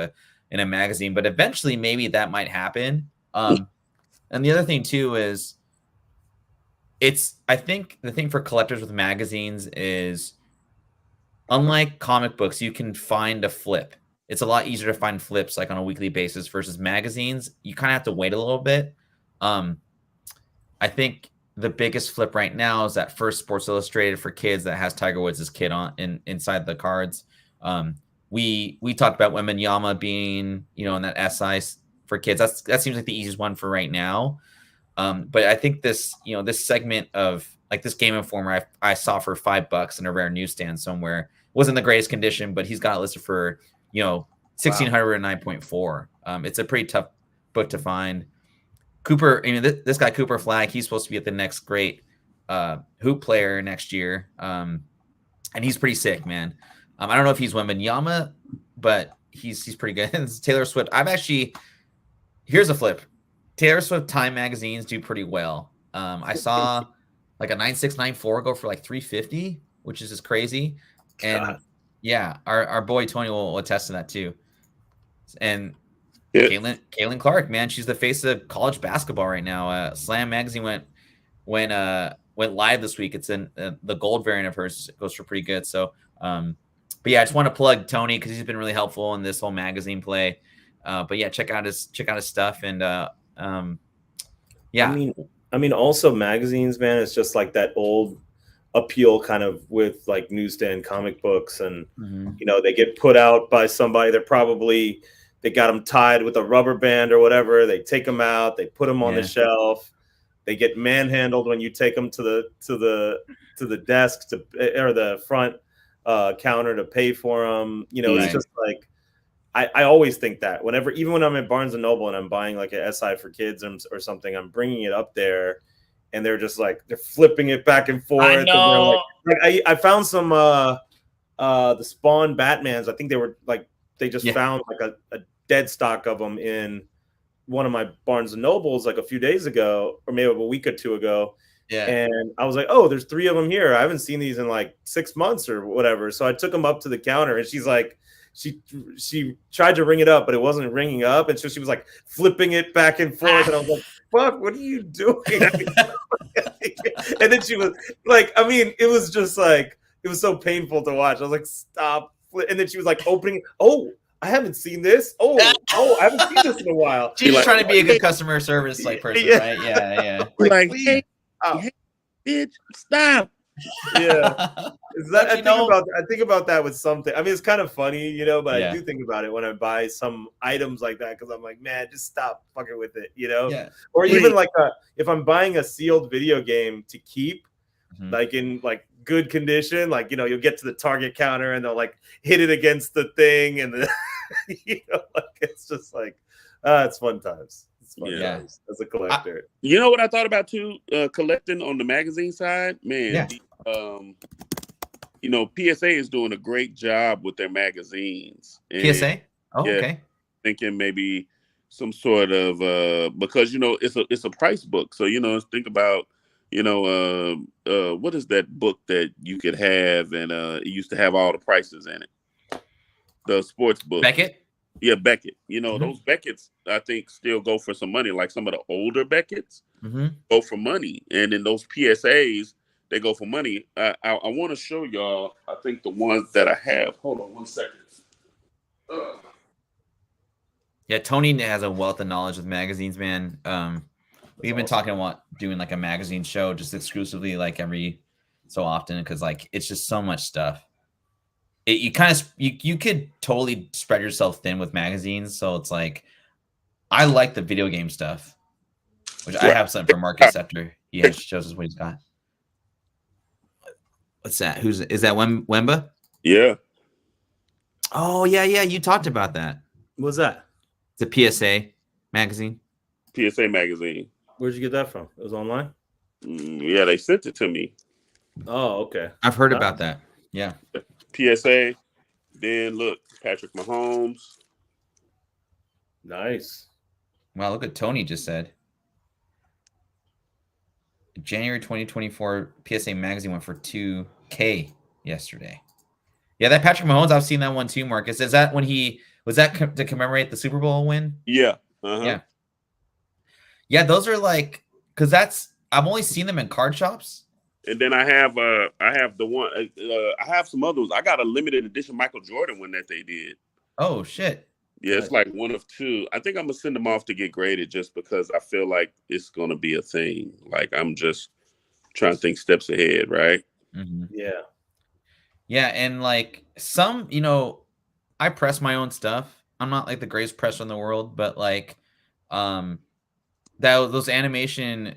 in a magazine, but eventually maybe that might happen. And the other thing too is I think the thing for collectors with magazines is, unlike comic books, you can find a flip. It's a lot easier to find flips like on a weekly basis versus magazines. You kind of have to wait a little bit. I think the biggest flip right now is that first Sports Illustrated for kids that has Tiger Woods' kid on inside the cards. We talked about Wembanyama being, you know, in that SI for kids. That seems like the easiest one for right now. But I think this, you know, this segment of like this Game Informer I saw for $5 in a rare newsstand somewhere. Wasn't the greatest condition, but he's got it listed for, you know, 1,609.4. It's a pretty tough book to find. Cooper, I mean, this guy Cooper Flag, he's supposed to be at the next great hoop player next year, and he's pretty sick, man. I don't know if he's Wembanyama, but he's pretty good. It's Taylor Swift. Here's a flip. Taylor Swift Time magazines do pretty well. I saw like a 9694 go for like 350, which is just crazy. And yeah, our boy Tony will attest to that too. And Caitlin Clark, man, she's the face of college basketball right now. Slam magazine went live this week. It's in the gold variant of hers. It goes for pretty good. So, but yeah, I just want to plug Tony because he's been really helpful in this whole magazine play. But yeah, check out his stuff and yeah. I mean, also magazines, man, it's just like that old appeal kind of with like newsstand comic books, and you know, they get put out by somebody. They got them tied with a rubber band or whatever. They take them out, they put them on the shelf. They get manhandled when you take them to the desk or the front counter to pay for them. You know, it's just like, I always think that even when I'm at Barnes and Noble and I'm buying like a SI for kids or something, I'm bringing it up there and they're just like, they're flipping it back and forth. I know. And I found some the Spawn Batmans. I think they just found like a dead stock of them in one of my Barnes and Nobles like a few days ago, or maybe a week or two ago. Yeah. And I was like, oh, there's 3 of them here. I haven't seen these in like 6 months or whatever. So I took them up to the counter and she's like, she tried to ring it up, but it wasn't ringing up. And so she was like flipping it back and forth. And I was like, fuck, what are you doing? And then she was like, I mean, it was just like, it was so painful to watch. I was like, stop. And then she was like opening, oh, I haven't seen this. Oh, I haven't seen this in a while. She's like, trying to be a good customer service like person, right? Yeah. Like, hey, bitch, stop. Yeah. I think about that with something. I mean, it's kind of funny, you know, but I do think about it when I buy some items like that because I'm like, man, just stop fucking with it, you know? Yeah. Or even like if I'm buying a sealed video game to keep, like in like good condition, like, you know, you'll get to the Target counter and they'll like hit it against the thing and you know, like it's just like it's fun times. It's fun times as a collector. You know what I thought about too, collecting on the magazine side, man. You know, PSA is doing a great job with their magazines. And, PSA? Oh, okay. Thinking maybe some sort of because you know it's a price book, so you know, think about, you know, what is that book that you could have and it used to have all the prices in it? The sports book. Beckett? Yeah, Beckett. You know, those Beckett's I think still go for some money. Like some of the older Beckett's go for money. And then those PSAs, they go for money. I want to show y'all, I think the ones that I have. Hold on 1 second. Yeah, Tony has a wealth of knowledge with magazines, man. We've been talking about doing like a magazine show just exclusively like every so often because like it's just so much stuff. You kind of you could totally spread yourself thin with magazines, so it's like I like the video game stuff, which I have something for Marcus after he shows us what he's got. What's that? Is that Wemba? Yeah. Oh yeah, you talked about that. What's that? It's a PSA magazine. PSA magazine. Where'd you get that from? It was online? Yeah, they sent it to me. Oh, okay. I've heard about that. Yeah. PSA. Then look, Patrick Mahomes. Nice. Wow, look what Tony just said. January 2024 PSA magazine went for $2K yesterday. Yeah, that Patrick Mahomes, I've seen that one too, Marcus. Is that when was that to commemorate the Super Bowl win? Yeah. Yeah, those are like because I've only seen them in card shops. And then I have the one I have some others. I got a limited edition Michael Jordan one that they did. Oh shit. Yeah, it's like one of two. I think I'm gonna send them off to get graded just because I feel like it's gonna be a thing. Like I'm just trying to think steps ahead, right? Mm-hmm. Yeah. Yeah, and like some, I press my own stuff. I'm not like the greatest presser in the world, but like those animation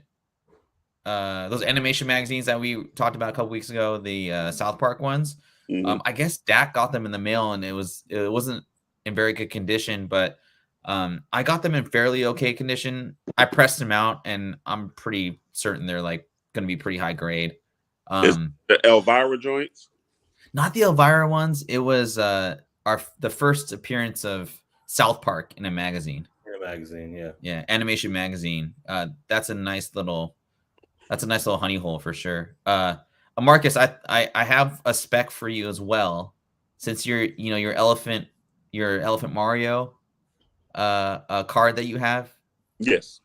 magazines that we talked about a couple weeks ago, the South Park ones. Mm-hmm. I guess Dak got them in the mail and it wasn't in very good condition, but I got them in fairly okay condition. I pressed them out and I'm pretty certain they're like going to be pretty high grade. The Elvira joints? Not the Elvira ones. It was the first appearance of South Park in a magazine. Yeah, animation magazine. That's a nice little honey hole for sure. Marcus, I have a spec for you as well, since your elephant Mario card that you have. Yes.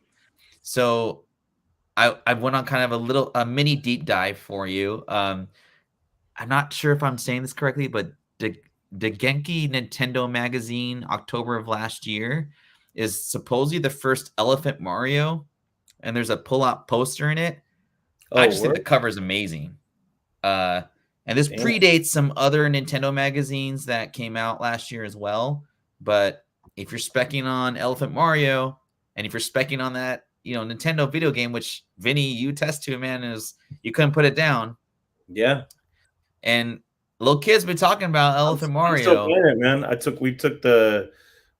So I went on kind of a mini deep dive for you. I'm not sure if I'm saying this correctly, but the Genki Nintendo magazine, October of last year, is supposedly the first Elephant Mario, and there's a pull-out poster in it. I just think the cover is amazing. And this predates some other Nintendo magazines that came out last year as well. But if you're specking on Elephant Mario, and if you're specking on that, Nintendo video game, which Vinny, you test to, man, is you couldn't put it down. Yeah. And little kids been talking about Elephant Mario. I'm still playing it, man.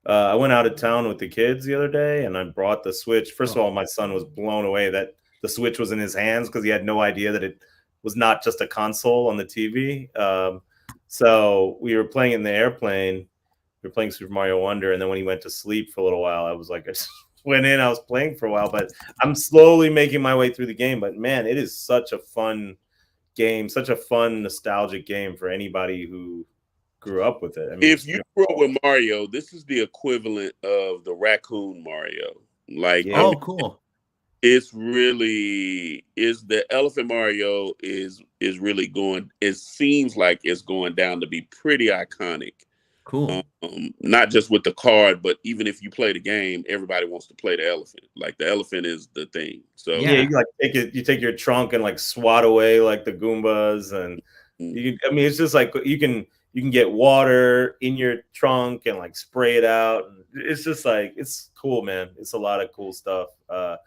I went out of town with the kids the other day, and I brought the Switch. First of all, my son was blown away that the Switch was in his hands because he had no idea that it was not just a console on the TV. So we were playing in the airplane. We were playing Super Mario Wonder, and then when he went to sleep for a little while, I was like, I just went in. I was playing for a while, but I'm slowly making my way through the game. But man, it is such a fun game, such a fun nostalgic game for anybody who grew up with it. I mean, if you grew up with Mario, this is the equivalent of the Raccoon Mario. Like, cool. It's really the Elephant Mario is really going. It seems like it's going down to be pretty iconic. Cool. Not just with the card, but even if you play the game, everybody wants to play the elephant. Like the elephant is the thing. So you like take your trunk and like swat away like the Goombas, and it's just like you can get water in your trunk and like spray it out. It's just like it's cool, man. It's a lot of cool stuff. The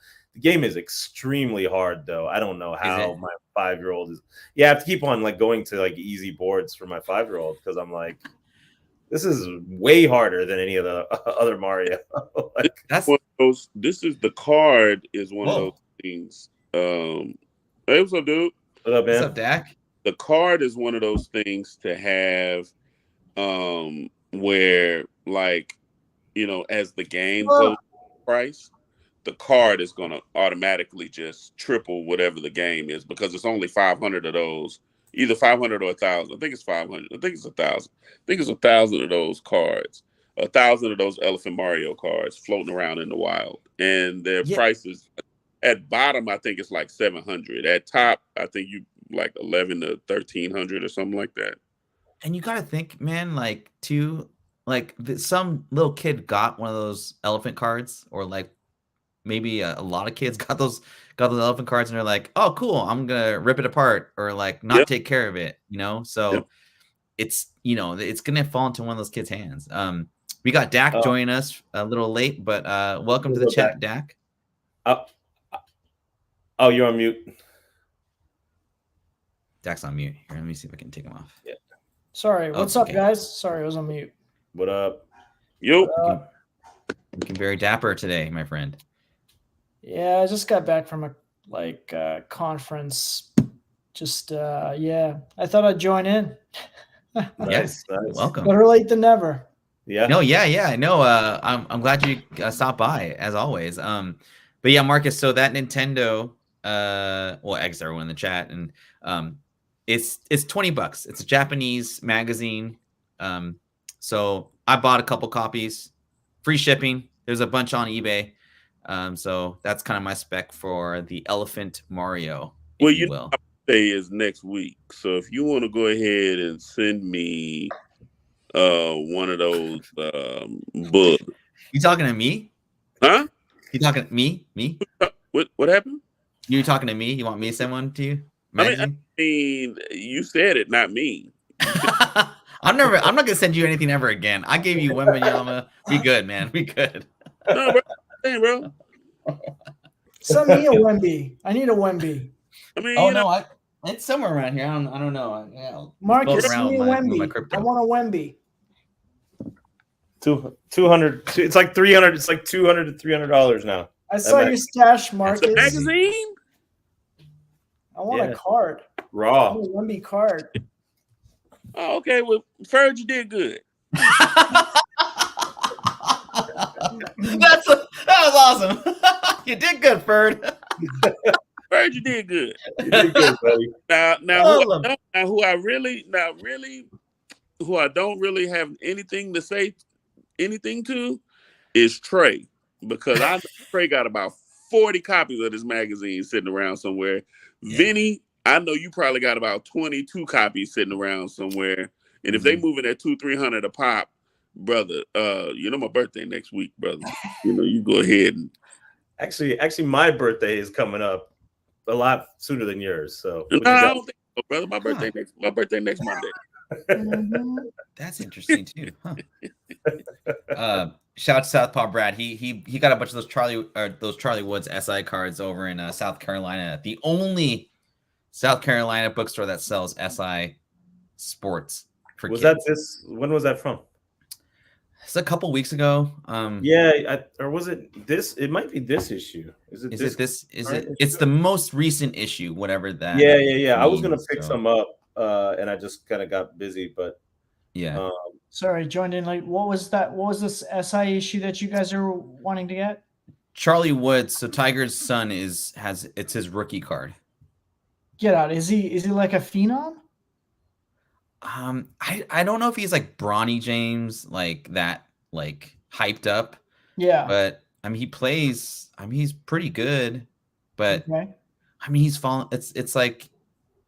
game is extremely hard though. I don't know how my 5-year-old is. Yeah, I have to keep on like going to like easy boards for my 5-year-old because I'm like, this is way harder than any of the other Mario. That's one of those. This is the card is one of those things. Hey, what's up, dude? What up, man? What's up, Dak? The card is one of those things to have, where like, as the game goes price, the card is going to automatically just triple whatever the game is because it's only 500 of those. Either 500 or 1,000. I think it's 500. I think it's 1,000. I think it's 1,000 of those cards. 1,000 of those Elephant Mario cards floating around in the wild, and their prices at bottom, I think it's like 700. At top, I think you like 11 to 1,300 or something like that. And you got to think, man, like like some little kid got one of those elephant cards, or like maybe a lot of kids got those elephant cards, and they're like, oh cool, I'm gonna rip it apart or like not take care of it, you know. So it's, you know, it's gonna fall into one of those kids' hands. We got Dak joining us a little late, but welcome to the chat, Dak. Oh, you're on mute. Dak's on mute. Here, let me see if I can take him off. Yeah. Sorry. What's up, guys? Sorry, I was on mute. What up? Yo. Looking very dapper today, my friend. Yeah, I just got back from a conference. Just I thought I'd join in. Yes, welcome. Better late than never. Yeah. No, yeah. No, I'm glad you stopped by as always. But yeah, Marcus. So that Nintendo, X everyone in the chat, and it's $20. It's a Japanese magazine. So I bought a couple copies, free shipping. There's a bunch on eBay. So that's kind of my spec for the Elephant Mario. Well, you know, my birthday is next week, so if you want to go ahead and send me one of those books. You talking to me? Huh? You talking to me? Me? What happened? You talking to me? You want me to send one to you? I mean, you said it, not me. I'm not gonna send you anything ever again. I gave you Wembanyama. We good, man. We good. No, bro. Hey, bro. Send me a Wemby. I need a Wemby. I mean, it's somewhere around here. I don't know. Yeah, Marcus, send me a Wemby. I want a Wemby. 200. It's like 300. It's like $200 to $300 now. I saw your stash, Marcus. It's a magazine. I want a card. Raw. I want a Wemby card. Oh, okay. Well, Ferg, you did good. That was awesome. You did good, Ferg. Ferg, you did good. You did good, buddy. Who I don't really have anything to say anything to is Trey, because I know Trey got about 40 copies of this magazine sitting around somewhere. Yeah. Vinny, I know you probably got about 22 copies sitting around somewhere. And if they moving at $200-300 a pop, brother, you know my birthday next week, brother. You know, you go ahead and actually my birthday is coming up a lot sooner than yours. So no, I don't think so, brother. My birthday next Monday. That's interesting too. Huh? Shout out to Southpaw Brad. He got a bunch of those Charlie Woods SI cards over in South Carolina. The only South Carolina bookstore that sells SI sports for kids. When was that from? It's a couple weeks ago. Or was it this? It might be this issue. It's the most recent issue, whatever that. Yeah. Means, I was gonna pick some up, and I just kind of got busy. But yeah. Sorry, joined in late. What was that? What was this SI issue that you guys are wanting to get? Charlie Woods. So Tiger's son it's his rookie card. Get out. Is he like a phenom? I don't know if he's like Bronny James, like that, like hyped up. Yeah. But I mean, he plays. I mean, he's pretty good. But okay. I mean, he's fallen. It's like,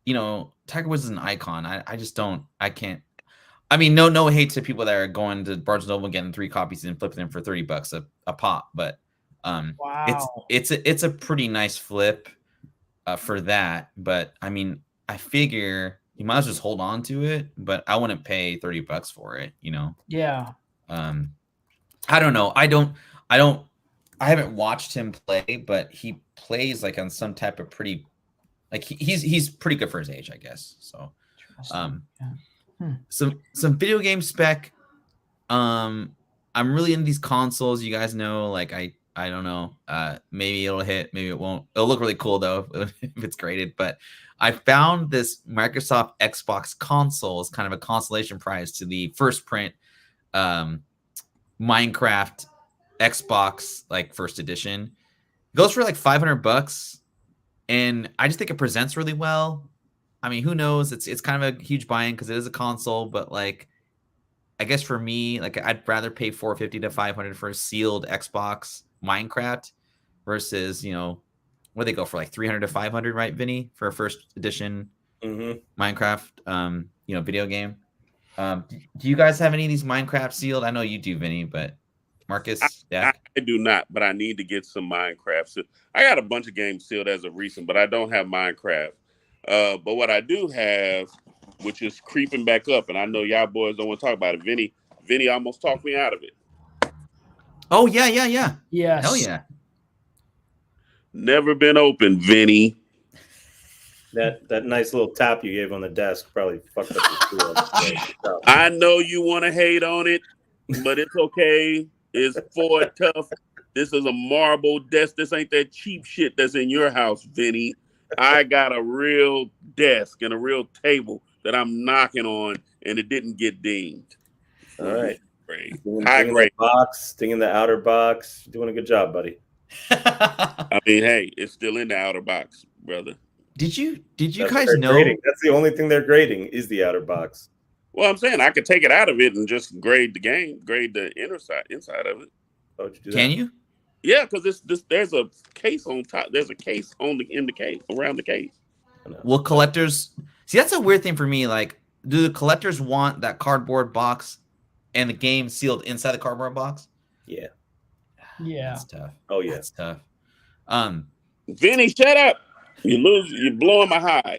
you know, Tiger Woods is an icon. I just don't. I can't. I mean, no hate to people that are going to Barnes & Noble getting 3 copies and flipping them for $30 a pop. But wow. It's a pretty nice flip for that. But I mean, I figure you might as well just hold on to it, but I wouldn't pay $30 for it, you know? Yeah. I don't know. I haven't watched him play, but he plays like on some type of pretty, like he's pretty good for his age, I guess. So, some video game spec. I'm really into these consoles. You guys know, like I don't know. Maybe it'll hit, maybe it won't. It'll look really cool though if it's graded, but I found this Microsoft Xbox console as kind of a consolation prize to the first print Minecraft Xbox, like first edition. It goes for like $500, and I just think it presents really well. I mean, who knows? It's kind of a huge buy-in because it is a console, but like, I guess for me, like I'd rather pay $450 to $500 for a sealed Xbox Minecraft versus, you know, what they go for, like $300 to $500, right, Vinny, for a first edition Minecraft, you know, video game. Do you guys have any of these Minecraft sealed? I know you do, Vinny, but Marcus, I do not, but I need to get some Minecraft. So I got a bunch of games sealed as of recent, but I don't have Minecraft. But what I do have, which is creeping back up, and I know y'all boys don't want to talk about it. Vinny almost talked me out of it. Oh yeah. Yes. Hell yeah. Never been open, Vinny. That nice little tap you gave on the desk probably fucked up your I know you want to hate on it, but it's okay. It's Ford tough. This is a marble desk. This ain't that cheap shit that's in your house, Vinny. I got a real desk and a real table that I'm knocking on, and it didn't get dinged. All right. High grade. Stinging the outer box. Doing a good job, buddy. I mean, hey, it's still in the outer box, brother. Did you guys know? Grading. That's the only thing they're grading is the outer box. Well, I'm saying I could take it out of it and just grade the game, grade the inside of it. Oh, did you do that? Can you? Yeah, because there's a case on top. There's a case in the case, around the case. Will collectors see? That's a weird thing for me. Like, do the collectors want that cardboard box and the game sealed inside the cardboard box? Yeah. That's tough. Oh yeah, that's tough. Vinny, shut up. You're blowing my high.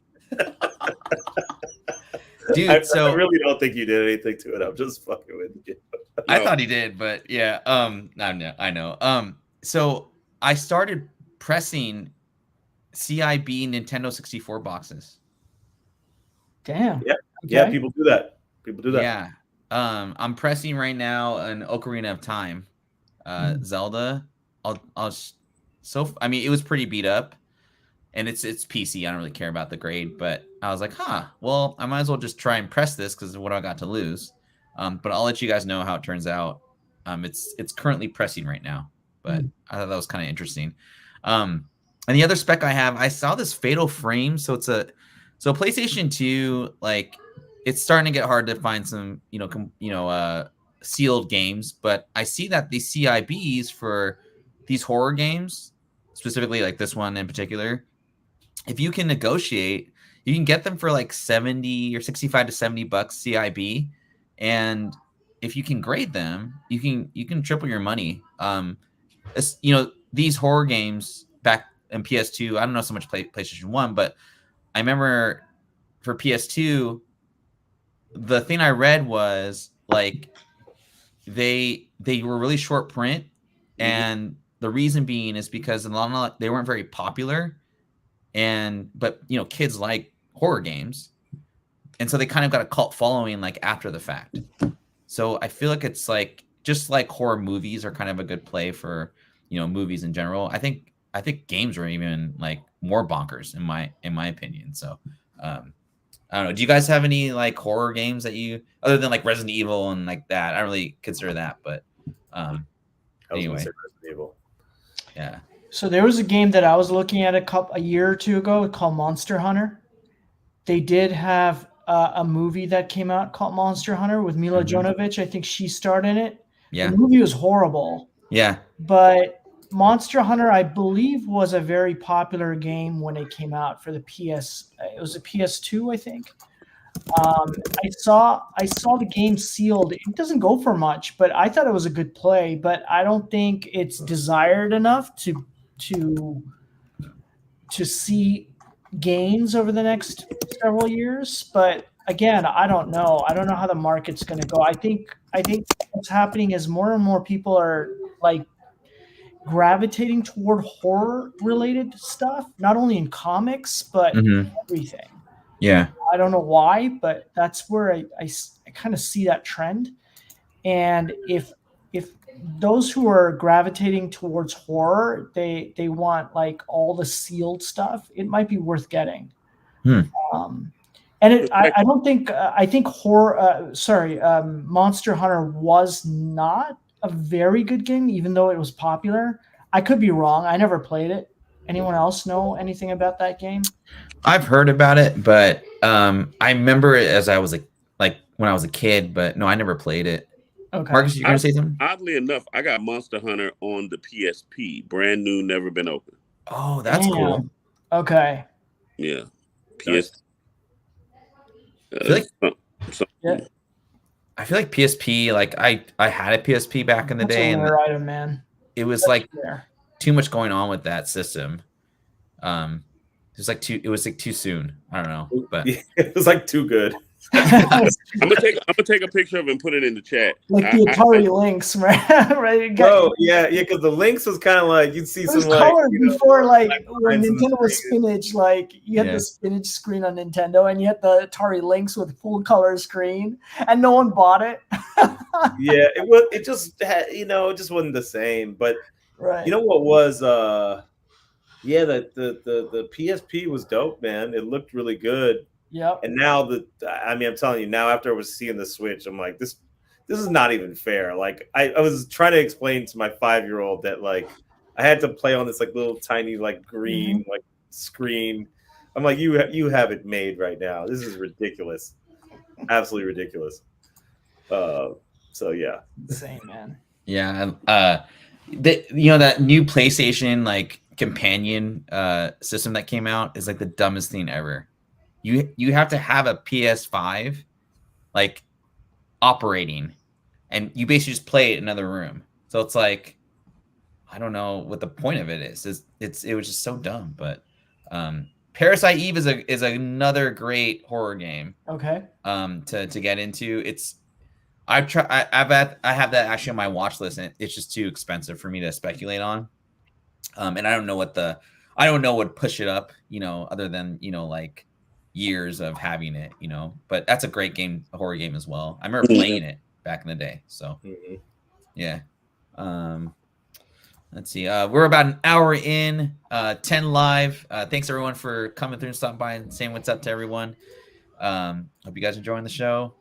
Dude, I really don't think you did anything to it. I'm just fucking with you. I thought he did, but yeah. I know. So I started pressing CIB Nintendo 64 boxes. Damn. Yeah. Okay. Yeah, people do that. Yeah. I'm pressing right now an Ocarina of Time. Zelda. I mean, it was pretty beat up. And it's PC. I don't really care about the grade, but I was like, well, I might as well just try and press this because what I got to lose. But I'll let you guys know how it turns out. It's currently pressing right now, but I thought that was kind of interesting. And the other spec I have, I saw this Fatal Frame. So so PlayStation 2, like it's starting to get hard to find some, sealed games, but I see that these CIBs for these horror games, specifically like this one in particular, if you can negotiate, you can get them for like 70 or 65 to 70 bucks CIB. And if you can grade them, you can triple your money. These horror games back in PS2, I don't know so much PlayStation 1, but I remember for PS2, the thing I read was like they were really short print, and the reason being is because they weren't very popular. But kids like horror games, and so they kind of got a cult following like after the fact. So I feel like it's like just like horror movies are kind of a good play for movies in general. I think games are even like more bonkers in my opinion. So I don't know. Do you guys have any like horror games that you, other than like Resident Evil and like that? I don't really consider that, but anyway, Resident Evil. Yeah. So there was a game that I was looking at a year or two ago called Monster Hunter. They did have a movie that came out called Monster Hunter with Mila Jovovich. I think she starred in it. Yeah. The movie was horrible. Yeah. But Monster Hunter, I believe, was a very popular game when it came out for the PS. It was a PS2, I think. I saw the game sealed. It doesn't go for much, but I thought it was a good play. But I don't think it's desired enough to see gains over the next several years. But again, I don't know. I don't know how the market's going to go. I think what's happening is more and more people are like gravitating toward horror related stuff, not only in comics, but everything. Yeah. I don't know why, but that's where I kind of see that trend. And if those who are gravitating towards horror, they want like all the sealed stuff, it might be worth getting. I don't think I think Monster Hunter was not a very good game, even though it was popular. I could be wrong. I never played it. Anyone else know anything about that game? I've heard about it, but I remember it as I was like when I was a kid, but no, I never played it. Okay. Marcus, you're gonna say something? Oddly enough, I got Monster Hunter on the PSP, brand new, never been open. Oh, that's cool. Okay. Yeah. PS. I feel like, I feel like PSP, like I had a PSP back in the That's day, a and rare item, man. it was That's like rare. too much going on with that system. It was like too soon. I don't know, but it was like too good. I'm gonna take a picture of it and put it in the chat. Like the Atari Lynx, right? Right? Oh yeah, because the Lynx was kind of like you'd see some like colored before, like when lines in the Nintendo was screen. spinach. Like you had the spinach screen on Nintendo, and you had the Atari Lynx with full color screen, and no one bought it. Yeah, it was. It just had, it just wasn't the same. But Right. you know what was? Yeah, the PSP was dope, man. It looked really good. Yep. And now I'm telling you, now after I was seeing the Switch, I'm like, this is not even fair. Like I was trying to explain to my 5-year-old that like I had to play on this like little tiny like green like screen. I'm like, you have it made right now. This is ridiculous, absolutely ridiculous. So yeah, insane, man. Yeah, that new PlayStation like companion system that came out is like the dumbest thing ever. You have to have a PS5 like operating, and you basically just play it in another room. So it's like, I don't know what the point of it is. It was just so dumb. But Parasite Eve is another great horror game. Okay. To get into. I have that actually on my watch list, and it's just too expensive for me to speculate on. And I don't know what push it up, other than like years of having it, but that's a great game, a horror game as well. I remember playing it back in the day. So yeah. Let's see. We're about an hour in, 10 live. Thanks everyone for coming through and stopping by and saying what's up to everyone. Hope you guys are enjoying the show.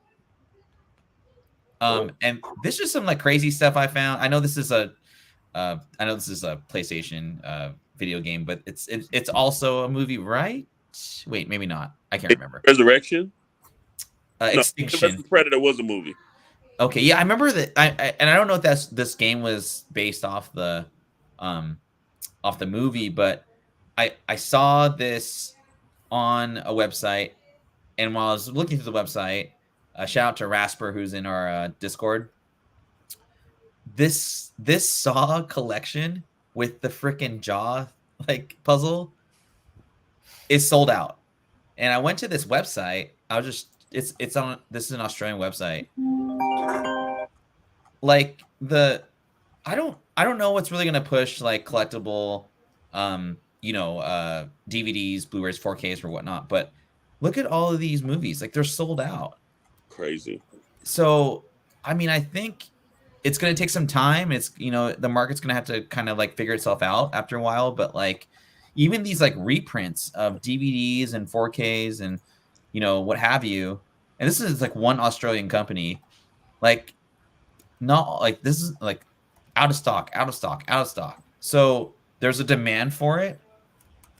And this is some like crazy stuff I found. I know this is a PlayStation video game, but it's also a movie, right? Wait, maybe not. I can't remember. Resurrection? Extinction. No, Predator was a movie. Okay, yeah, I remember that. And I don't know if this game was based off the movie, but I saw this on a website, and while I was looking through the website, shout out to Rasper who's in our Discord. This Saw collection with the freaking jaw like puzzle is sold out, and I went to this website. I was just it's on. This is an Australian website. Like I don't know what's really gonna push like collectible, DVDs, Blu-rays, 4Ks or whatnot. But look at all of these movies. Like they're sold out. Crazy. So I mean, I think it's going to take some time. It's, the market's going to have to kind of like figure itself out after a while. But like, even these like reprints of DVDs and 4Ks and, what have you. And this is like one Australian company, like not like this is like out of stock. So there's a demand for it.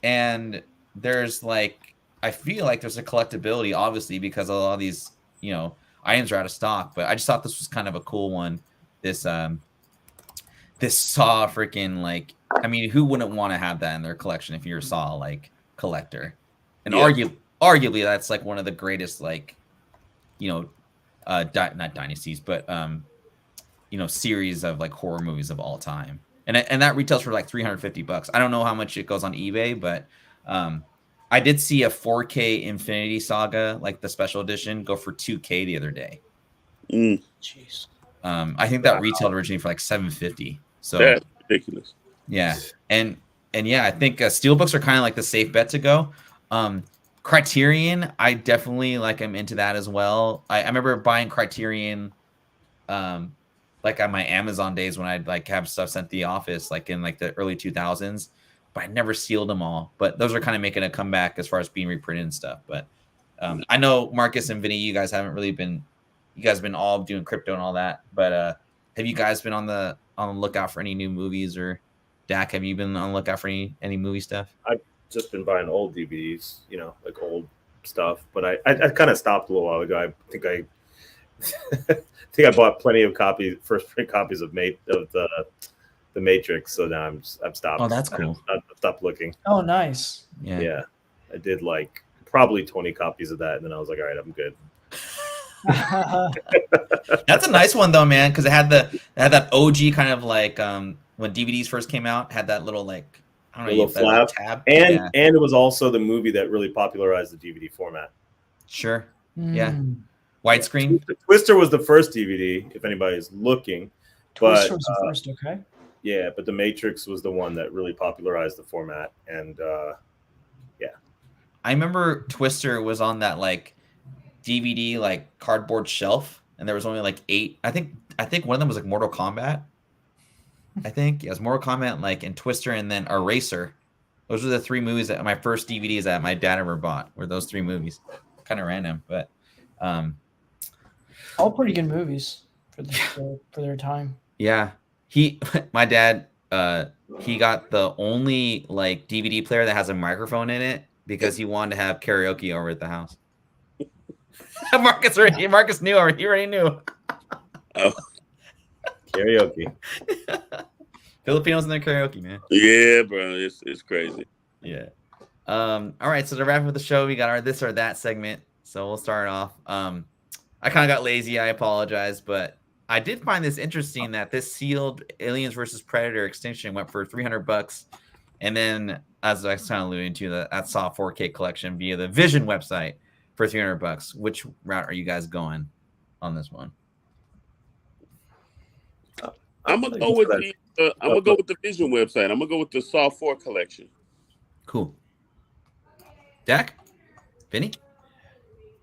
And there's like, I feel like there's a collectability, obviously, because a lot of these, items are out of stock. But I just thought this was kind of a cool one. This Saw freaking like, I mean, who wouldn't want to have that in their collection if you're a Saw like collector? And arguably that's like one of the greatest like, not dynasties, but series of like horror movies of all time. And that retails for like $350. I don't know how much it goes on eBay, but I did see a 4K Infinity Saga, like the special edition, go for $2K the other day. Jeez. I think that retailed originally for like $750. So that's ridiculous. Yeah, and yeah, I think steelbooks are kind of like the safe bet to go. Criterion, I definitely like. I'm into that as well. I remember buying Criterion, like on my Amazon days when I'd like have stuff sent to the office, like in like the early 2000s. But I never sealed them all. But those are kind of making a comeback as far as being reprinted and stuff. But I know Marcus and Vinny, you guys haven't really been. You guys have been all doing crypto and all that, but have you guys been on the lookout for any new movies? Or Dak, have you been on the lookout for any movie stuff? I've just been buying old DVDs, like old stuff. But I kind of stopped a little while ago. I think I bought plenty of first print copies of the Matrix. So now I've stopped. Oh, that's cool. I've stopped looking. Oh, nice. Yeah. I did like probably 20 copies of that, and then I was like, all right, I'm good. That's a nice one though, man, because it had that OG kind of like when DVDs first came out, had that little like I don't know, little that little flap, tab, and it was also the movie that really popularized the DVD format. Sure, yeah, widescreen. Twister was the first DVD, if anybody's looking. Twister was the first, okay. Yeah, but The Matrix was the one that really popularized the format, and yeah. I remember Twister was on that like DVD like cardboard shelf, and there was only like 8. I think one of them was like Mortal Kombat. I think it was Mortal Kombat, like, and Twister, and then Eraser. Those were the 3 movies that my first DVDs that my dad ever bought. Were those 3 movies? Kind of random, but all pretty good movies for their time. Yeah, my dad, he got the only like DVD player that has a microphone in it because he wanted to have karaoke over at the house. Marcus knew already. He already knew. Oh, karaoke. Filipinos in their karaoke, man. Yeah, bro, it's crazy. Yeah. All right, so to wrap up the show, we got our this or that segment. So we'll start off. I kind of got lazy. I apologize, but I did find this interesting that this sealed Aliens versus Predator extinction went for $300, and then as I was kind of alluding to, that saw 4K collection via the Vision website for $300. Which route are you guys going on this one? I'm gonna go with the Vision website. I'm gonna go with the Saw 4 collection. Cool. Dak? Vinny?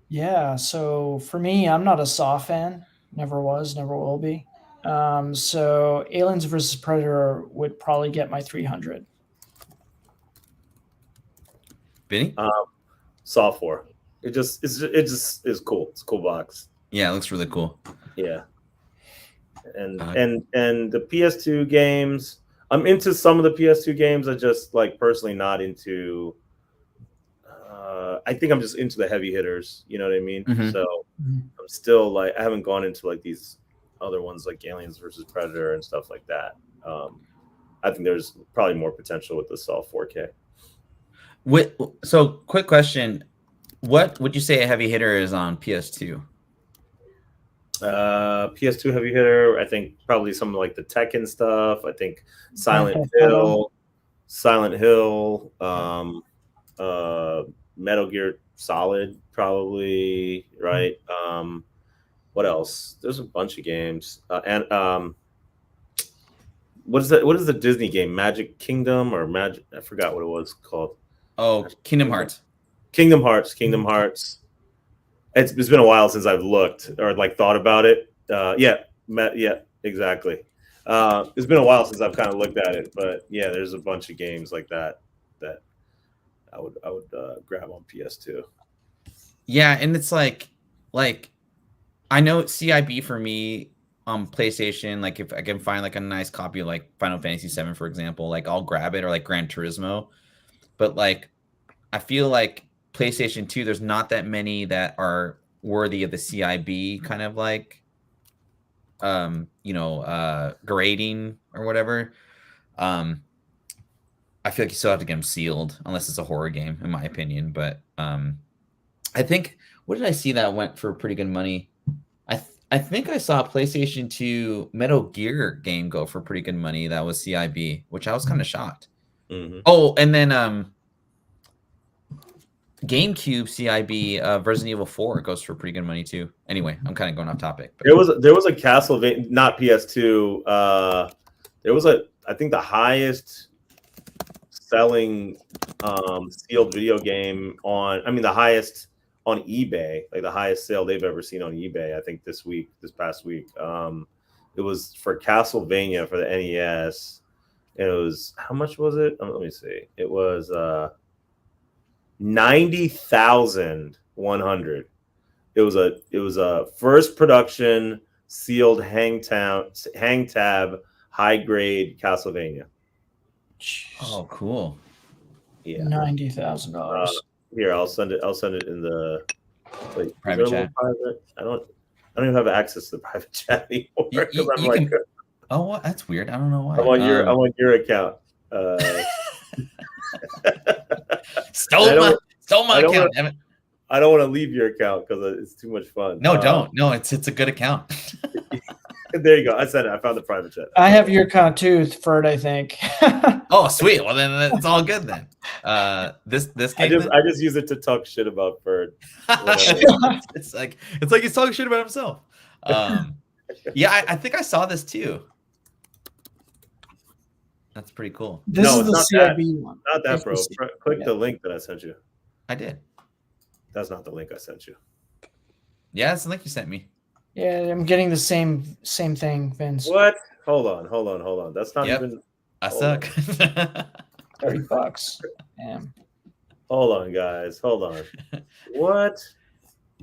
Yeah, so for me, I'm not a Saw fan. Never was, never will be. So Aliens versus Predator would probably get my 300. Vinny? Saw 4. It just is cool. It's a cool box. Yeah, it looks really cool. Yeah. And the PS2 games, I'm into some of the PS2 games. I just like personally not into. I think I'm just into the heavy hitters. You know what I mean? Mm-hmm. So I'm still like I haven't gone into like these other ones like Aliens versus Predator and stuff like that. I think there's probably more potential with the Saw 4K. So, quick question: what would you say a heavy hitter is on PS2? PS2 heavy hitter, I think probably some like the Tekken stuff. I think Silent Hill, Metal Gear Solid, probably, right? What else? There's a bunch of games. And what is that? What is the Disney game? Magic Kingdom or Magic? I forgot what it was called. Oh, Kingdom Hearts. Kingdom Hearts. It's been a while since I've looked or like thought about it. Yeah, exactly. It's been a while since I've kind of looked at it, but yeah, there's a bunch of games like that I would grab on PS2. Yeah, and it's like I know CIB for me on PlayStation. Like if I can find like a nice copy of like Final Fantasy VII, for example, like I'll grab it, or like Gran Turismo. But like I feel like PlayStation 2, there's not that many that are worthy of the CIB kind of like grading or whatever. I feel like you still have to get them sealed unless it's a horror game, in my opinion. But I think, what did I see that went for pretty good money? I think I saw a PlayStation 2 Metal Gear game go for pretty good money. That was CIB, which I was kind of shocked. Mm-hmm. Oh, and then GameCube CIB Resident Evil 4 goes for pretty good money too. Anyway, I'm kind of going off topic. But. There was a Castlevania, not PS2. There was I think the highest selling sealed video game the highest on eBay, like the highest sale they've ever seen on eBay. I think this past week, it was for Castlevania for the NES. It was, how much was it? Let me see. It was 90,100. It was a first production sealed hang tab high grade Castlevania. Oh, cool. Yeah, $90,000. Here, I'll send it in the private chat. I don't even have access to the private chat anymore. Oh, that's weird. I don't know why. I'm on your account. Stole my account. I don't want to leave your account because it's too much fun. No, don't. No, it's a good account. There you go. I said it. I found the private chat. I have your account too, Ferd, I think. Oh, sweet. Well, then it's all good then. This game. I just use it to talk shit about Ferd. it's like he's talking shit about himself. Yeah, I think I saw this too. That's pretty cool. This is the CIB one. Not that, bro. Click the link that I sent you. I did. That's not the link I sent you. Yeah, it's the link you sent me. Yeah, I'm getting the same thing, Vince. What? Hold on. That's not even. I suck. $30. Damn. Hold on, guys. Hold on. What?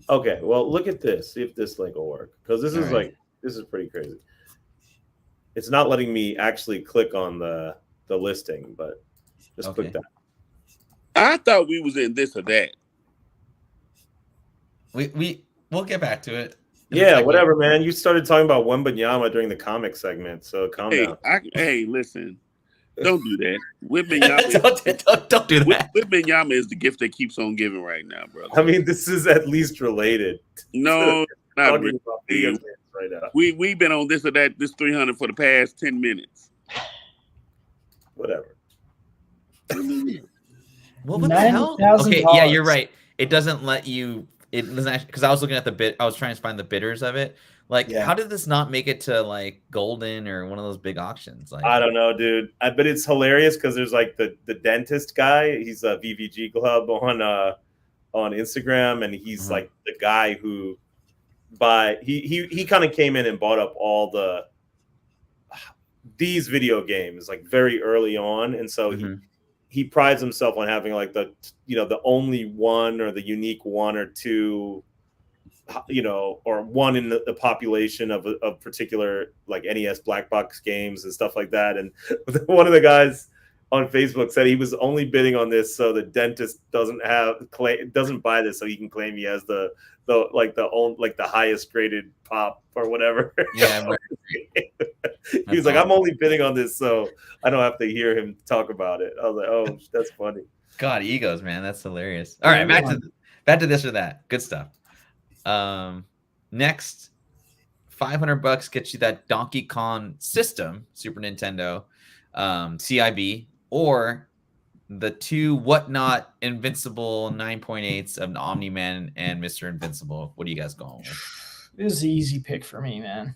Okay. Well, look at this. See if this link will work. Because this is this is pretty crazy. It's not letting me actually click on the listing, but just click that. I thought we was in this or that. We'll get back to it. Yeah, whatever, man. You started talking about Wembanyama during the comic segment, so calm down. Hey, listen. Don't do that. Wembanyama, don't do that. Wembanyama is the gift that keeps on giving right now, brother. I mean, this is at least related. No, not really. Right now. We've been on this or that, this 300 for the past 10 minutes. Whatever. Well, what the hell? Okay, yeah, you're right. It doesn't let you. It doesn't actually, because I was looking at the bid. I was trying to find the bidders of it. Like, how did this not make it to like Golden or one of those big auctions? Like, I don't know, dude. But it's hilarious because there's like the dentist guy. He's a VVG Club on Instagram, and he's like the guy who he kind of came in and bought up all these video games like very early on, and so he prides himself on having like the only one or the unique one or two, or one in the population of particular like NES black box games and stuff like that. And one of the guys on Facebook said he was only bidding on this so the dentist doesn't buy this so he can claim he has the highest graded pop or whatever. Yeah. He was like, I'm only bidding on this so I don't have to hear him talk about it. I was like, oh, that's funny. God, egos, man. That's hilarious. All right, back to this or that. Good stuff. Next, $500 gets you that Donkey Kong system, Super Nintendo, CIB, or the two Whatnot Invincible 9.8s of Omni-Man and Mr. Invincible. What are you guys going with? This is an easy pick for me, man.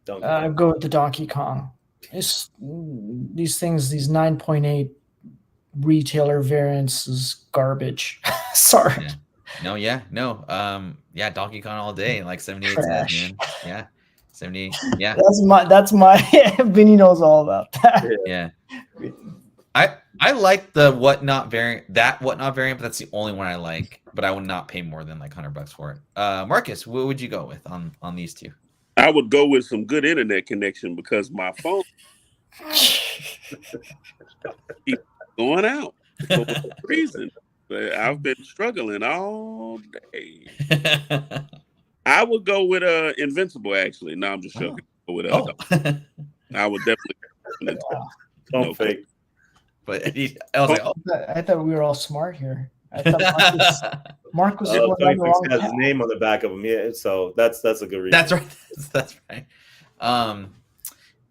I'll go with the Donkey Kong. These things, these 9.8 retailer variants is garbage. Sorry. Yeah. No. Donkey Kong all day, like 78 cents, man. Yeah. 70. Yeah. That's my Vinny knows all about that. Yeah. I like the Whatnot variant, but that's the only one I like. But I would not pay more than like $100 for it. Marcus, what would you go with on these two? I would go with some good internet connection because my phone keeps going out for no reason. But I've been struggling all day. I would go with Invincible. Actually, no, I'm just joking. I would definitely. Don't fake. But I was like, I thought we were all smart here. I thought Mark was going on the wrong has his name on the back of him. Yeah, so that's a good reason. That's right. That's right.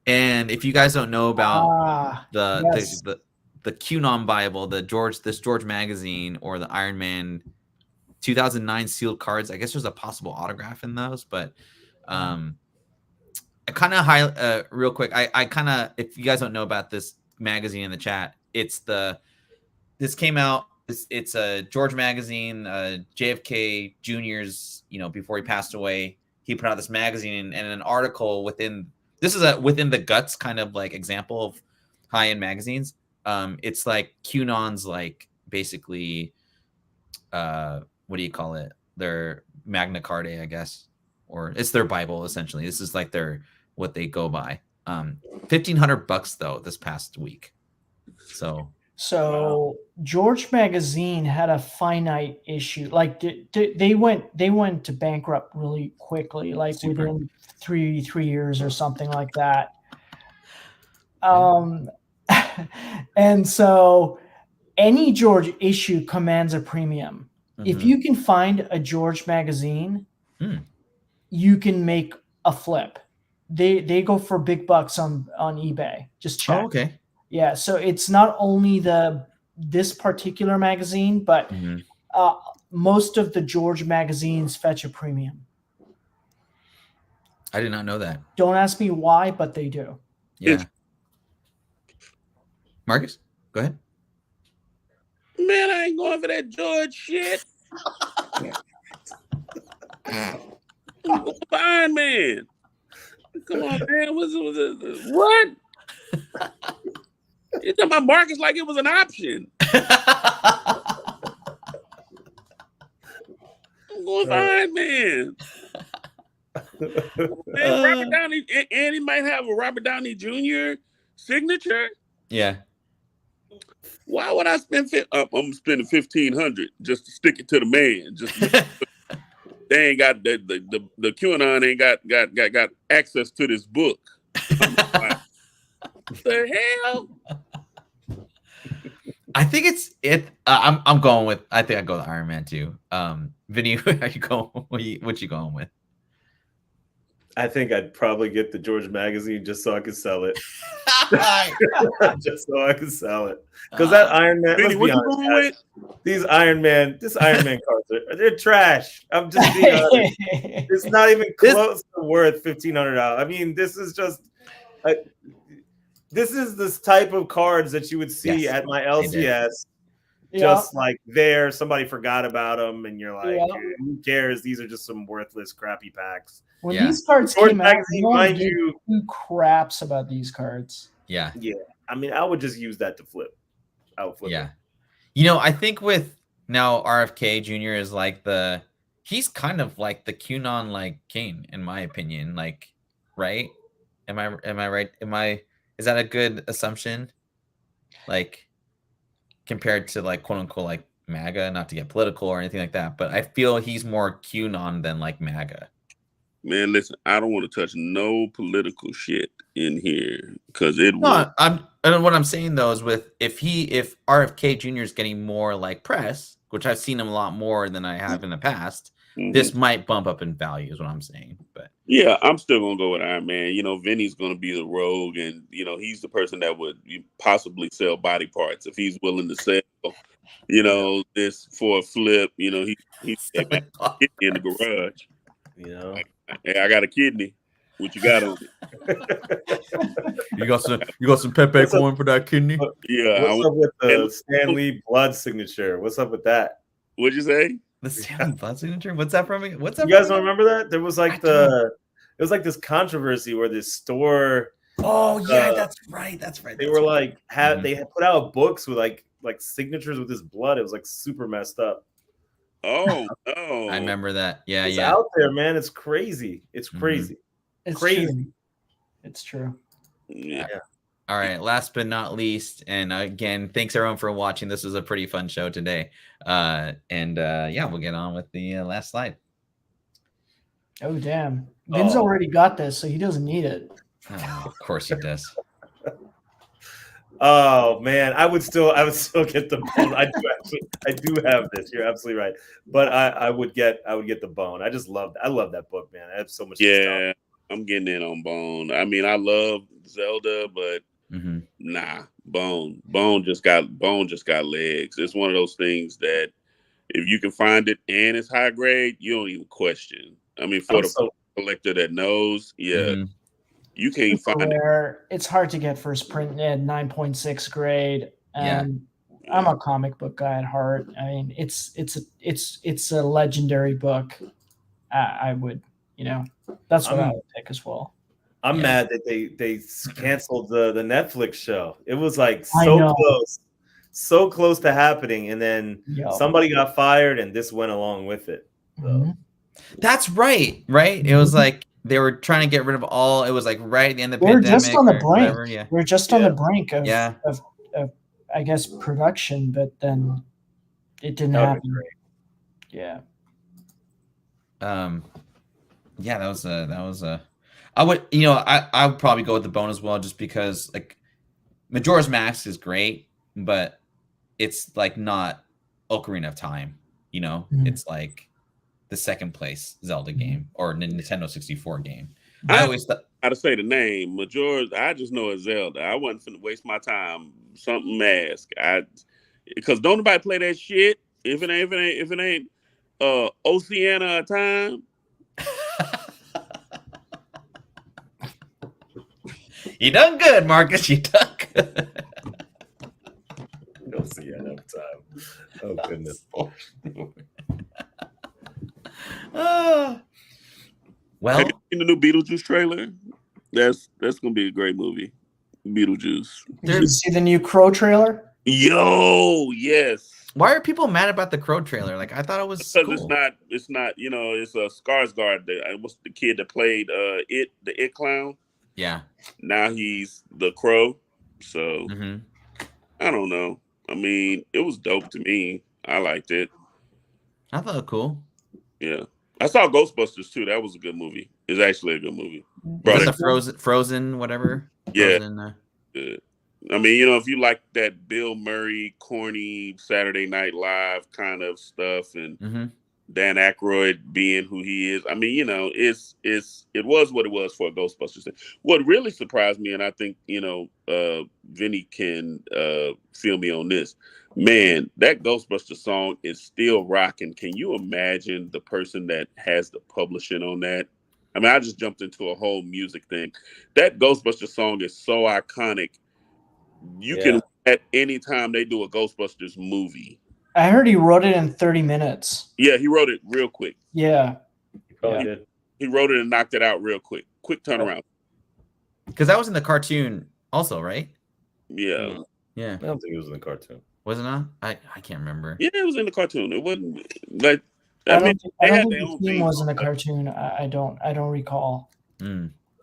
And if you guys don't know about the QAnon Bible, this George magazine, or the Iron Man 2009 sealed cards, I guess there's a possible autograph in those. But I kind of real quick. I kind of, if you guys don't know about this magazine in the chat, this came out. It's a George magazine. JFK Jr.'s, before he passed away, he put out this magazine and an article within. This is within the guts kind of like example of high-end magazines. It's like QAnon's like basically, what do you call it? Their Magna Carta, I guess, or it's their Bible essentially. This is like what they go by. $1,500 though this past week. So wow. George magazine had a finite issue. Like they went to bankrupt really quickly, like within three years or something like that. And so any George issue commands a premium. If you can find a George magazine, you can make a flip. They go for big bucks on eBay. Just check. Oh, okay. Yeah, so it's not only this particular magazine, but most of the George magazines fetch a premium. I did not know that. Don't ask me why, but they do. Yeah. Marcus, go ahead. Man, I ain't going for that George shit. Iron Man. Come on, man. What? You talking about Marcus like it was an option. I'm going for Iron Man. Man, Robert Downey, and he might have a Robert Downey Jr. signature. Yeah. Why would I spend? I'm spending $1,500 just to stick it to the man. Just they ain't got the QAnon ain't got access to this book. What the hell? I think I'm going with. I think I go with Iron Man too. Vinny, are you going? What you going with? I think I'd probably get the George magazine just so I could sell it. Just so I could sell it. Because that Iron Man, Vinny, what you going with? This Iron Man cards they're trash. I'm just being honest. It's not even close to worth $1,500. I mean, this is just this type of cards that you would see at my LCS. Just like there, somebody forgot about them, and you're like, who cares? These are just some worthless, crappy packs. When these cards came out, mind you, who craps about these cards? Yeah. I mean, I would just use that to flip. I would flip. Yeah. You know, I think with now RFK Jr. is like he's kind of like the QAnon like king, in my opinion. Like, right? Am I right? Is that a good assumption? Like, compared to like quote unquote like MAGA, not to get political or anything like that, but I feel he's more QAnon than like MAGA. Man, listen, I don't want to touch no political shit in here because it. No, what I'm saying though is if RFK Jr. is getting more like press, which I've seen him a lot more than I have in the past, this might bump up in value, is what I'm saying. But yeah, I'm still gonna go with Iron Man. You know, Vinny's gonna be the rogue, and you know he's the person that would possibly sell body parts if he's willing to sell. You know, this for a flip. You know, he's in the garage. You know. Hey, I got a kidney. What you got on it? You got some Pepe coin for that kidney? Yeah. What's up with the Stanley blood signature? What's up with that? What'd you say? The Stanley blood signature? What's that from? What's that? You guys don't remember that? There was like it was like this controversy where this store. Oh yeah, that's right. They were like they had put out books with like signatures with his blood. It was like super messed up. Oh no! I remember that. Yeah, it's out there, man. It's crazy. It's crazy. It's crazy. True. It's true. Yeah. All right. Last but not least, and again, thanks everyone for watching. This was a pretty fun show today. Yeah, we'll get on with the last slide. Oh damn! Vin's already got this, so he doesn't need it. Oh, of course he does. Oh man, I would still get the bone. I do have this. You're absolutely right. But I would get the bone. I love that book, man. I have so much. Yeah, I'm getting in on Bone. I mean, I love Zelda, but nah, Bone just got legs. It's one of those things that if you can find it and it's high grade, you don't even question. I mean, for the collector that knows, you can't find it. It's hard to get first print at 9.6 grade. And I'm a comic book guy at heart. I mean, it's a legendary book. I would, that's what I would pick as well. I'm mad that they canceled the Netflix show. It was like so close to happening, and then somebody got fired, and this went along with it. So. That's right. It was like they were trying to get rid of all. It was like right at the end of the pandemic. We're just on the brink. We're just on the brink of I guess production, but then it didn't happen. Yeah. Yeah, that was a. I would, I would probably go with the bone as well, just because like Majora's Mask is great, but it's like not Ocarina of Time. you know, it's like the second place Zelda game or Nintendo 64 game. I always thought. How to say the name? Majority, I just know it's Zelda. I wasn't finna waste my time. Something Mask. Because don't nobody play that shit. If it ain't Oceana of Time. You done good, Marcus. You done good. Oceana of Time. Oh goodness. Well, have you seen the new Beetlejuice trailer? That's gonna be a great movie. Beetlejuice. Did you see the new Crow trailer? Yo, yes. Why are people mad about the Crow trailer? Like, I thought it was because cool. it's not. You know, it's a Skarsgård. What's the kid that played the It clown? Yeah. Now he's the Crow. So I don't know. I mean, it was dope to me. I liked it. I thought it was cool. Yeah. I saw Ghostbusters too. That was a good movie. It's actually a good movie. Is it the Frozen, whatever? Yeah. Frozen, good. I mean, you know, if you like that Bill Murray, corny Saturday Night Live kind of stuff, and Dan Aykroyd being who he is, I mean, you know, it was what it was for a Ghostbusters. What really surprised me, and I think, you know, Vinny can feel me on this. Man, that Ghostbusters song is still rocking. Can you imagine the person that has the publishing on that? I mean, I just jumped into a whole music thing. That Ghostbusters song is so iconic. You can, at any time they do a Ghostbusters movie. I heard he wrote it in 30 minutes. Yeah, he wrote it real quick. Yeah. He probably did. He wrote it and knocked it out real quick. Quick turnaround. Because that was in the cartoon also, right? Yeah. Yeah. I don't think it was in the cartoon. Was it not? I can't remember. Yeah, it was in the cartoon. It wasn't like I don't think the theme was in the cartoon. I don't recall.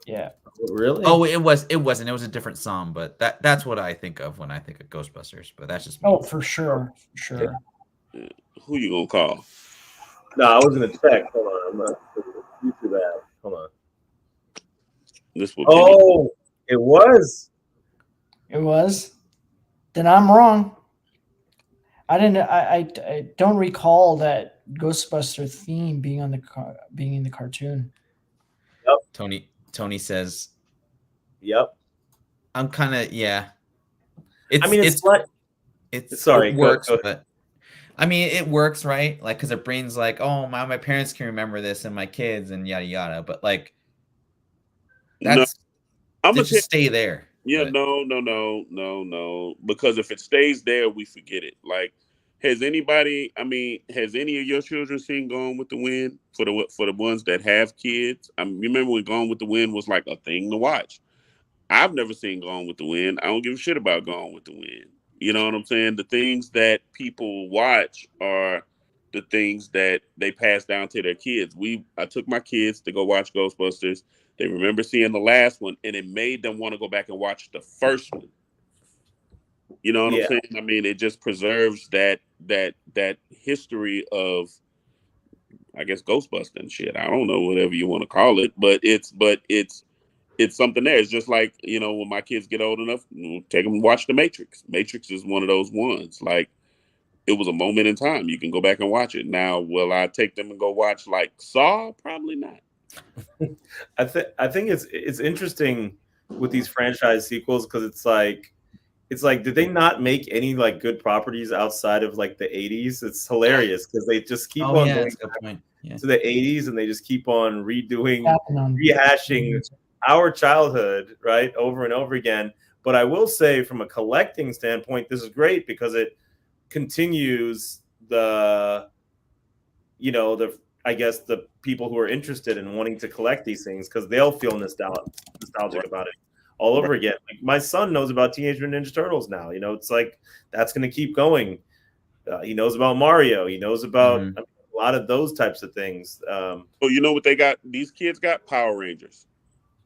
Yeah. Really? Oh, it wasn't. It was a different song, but that's what I think of when I think of Ghostbusters. But that's just me. Oh, for sure. For sure. Yeah. Who you gonna call? No, I was gonna check. Hold on. I'm not YouTube app. Hold on. This will it was. It was. Then I'm wrong. I don't recall that Ghostbuster theme being in the cartoon. Yep. Tony says. Yep. I'm kind of It's sorry. It works, but I mean it works, right? Like because the brain's like, oh my parents can remember this and my kids and yada yada, but like that's I'm gonna just stay there. Yeah, no. Because if it stays there, we forget it. Like, has any of your children seen Gone with the Wind? For the ones that have kids, remember when Gone with the Wind was like a thing to watch. I've never seen Gone with the Wind. I don't give a shit about Gone with the Wind. You know what I'm saying? The things that people watch are the things that they pass down to their kids. I took my kids to go watch Ghostbusters. They remember seeing the last one, and it made them want to go back and watch the first one. You know what I'm saying? I mean, it just preserves that history of, I guess, Ghostbusting shit. I don't know, whatever you want to call it, but it's something there. It's just like, you know, when my kids get old enough, we'll take them to watch The Matrix. Matrix is one of those ones. Like, it was a moment in time. You can go back and watch it. Now, will I take them and go watch like Saw? Probably not. I think it's interesting with these franchise sequels because it's like did they not make any like good properties outside of like the 80s? It's hilarious because they just keep on going to the 80s and they just keep on rehashing our childhood right over and over again. But I will say from a collecting standpoint, this is great because it continues I guess the people who are interested in wanting to collect these things because they'll feel nostalgic about it all over again. Like my son knows about Teenage Mutant Ninja Turtles now. You know, it's like that's going to keep going. He knows about Mario. He knows about a lot of those types of things. You know what they got? These kids got Power Rangers.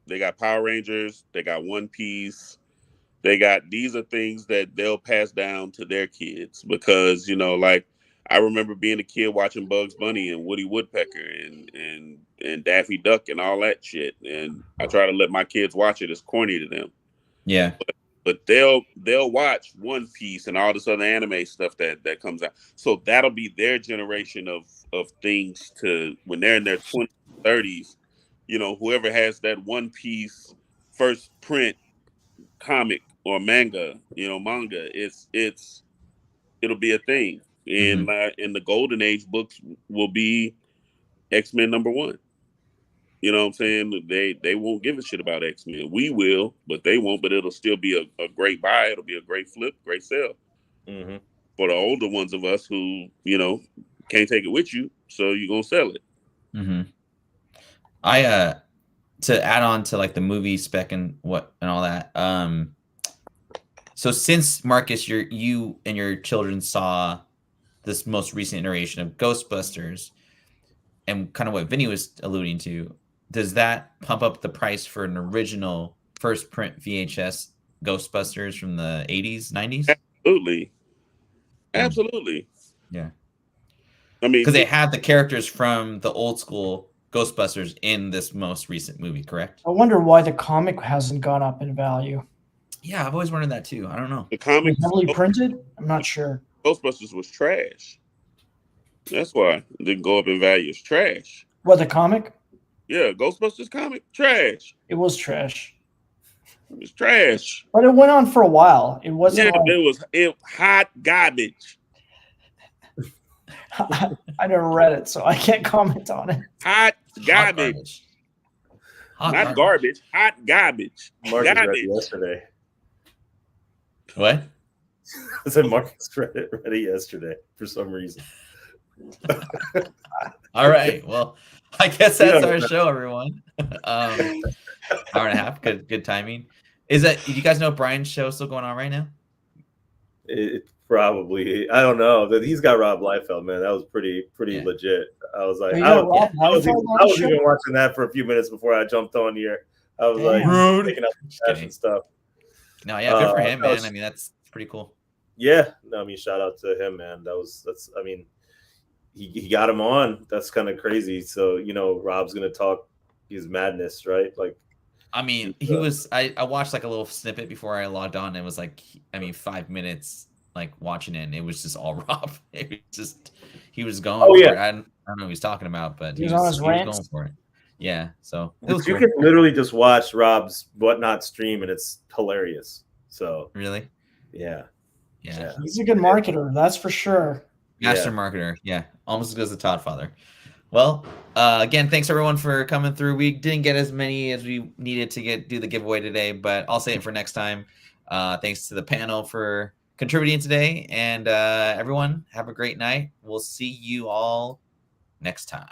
They got Power Rangers. They got One Piece. These are things that they'll pass down to their kids because, you know, like, I remember being a kid watching Bugs Bunny and Woody Woodpecker and Daffy Duck and all that shit. And I try to let my kids watch it. It's corny to them. Yeah. but they'll watch One Piece and all this other anime stuff that comes out. So that'll be their generation of things to when they're in their 20s, 30s. You know, whoever has that One Piece first print comic or manga, it'll be a thing. And in the golden age books will be X-Men #1. You know what I'm saying? They won't give a shit about X-Men. We will, but they won't. But it'll still be a great buy. It'll be a great flip, great sell. Mm-hmm. For the older ones of us who, can't take it with you, so you're going to sell it. Mm-hmm. To add on to like the movie spec and all that. So since Marcus, you and your children saw this most recent iteration of Ghostbusters and kind of what Vinny was alluding to, does that pump up the price for an original first print VHS Ghostbusters from the 80s, 90s? Absolutely. Yeah. I mean, because they had the characters from the old school Ghostbusters in this most recent movie, correct? I wonder why the comic hasn't gone up in value. Yeah, I've always wondered that too. I don't know. The comic heavily printed? I'm not sure. Ghostbusters was trash. That's why it didn't go up in value. It's trash. What, the comic? Yeah, Ghostbusters comic, trash. It was trash. It was trash. But it went on for a while. It wasn't. Yeah, it was hot garbage. I never read it, so I can't comment on it. Hot garbage. Not garbage. Hot garbage. Marcus read it yesterday. What? I said Marcus read it yesterday for some reason. All right. Well, I guess that's our show, everyone. Hour and a half. Good timing. Do you guys know Brian's show still going on right now? It probably. I don't know. He's got Rob Liefeld, man. That was pretty legit. I was like, I was even watching that for a few minutes before I jumped on here. I was like, picking up and stuff. No, yeah, good for him, man. I mean, that's pretty cool. Yeah, no, I mean, shout out to him, man. That's. I mean, he got him on. That's kind of crazy. So Rob's gonna talk his madness, right? Like, I mean, he was. I watched like a little snippet before I logged on. And it was like, 5 minutes, like watching it. And it was just all Rob. It was just he was going. For it. I don't know what he's talking about, but he was going for it. Yeah, so you can literally just watch Rob's Whatnot stream, and it's hilarious. So really, yeah, he's a good marketer, that's for sure. Master marketer, yeah, almost as good as the Todd Father. Well, again, thanks everyone for coming through. We didn't get as many as we needed to do the giveaway today, but I'll save it for next time. Thanks to the panel for contributing today, and everyone have a great night. We'll see you all next time.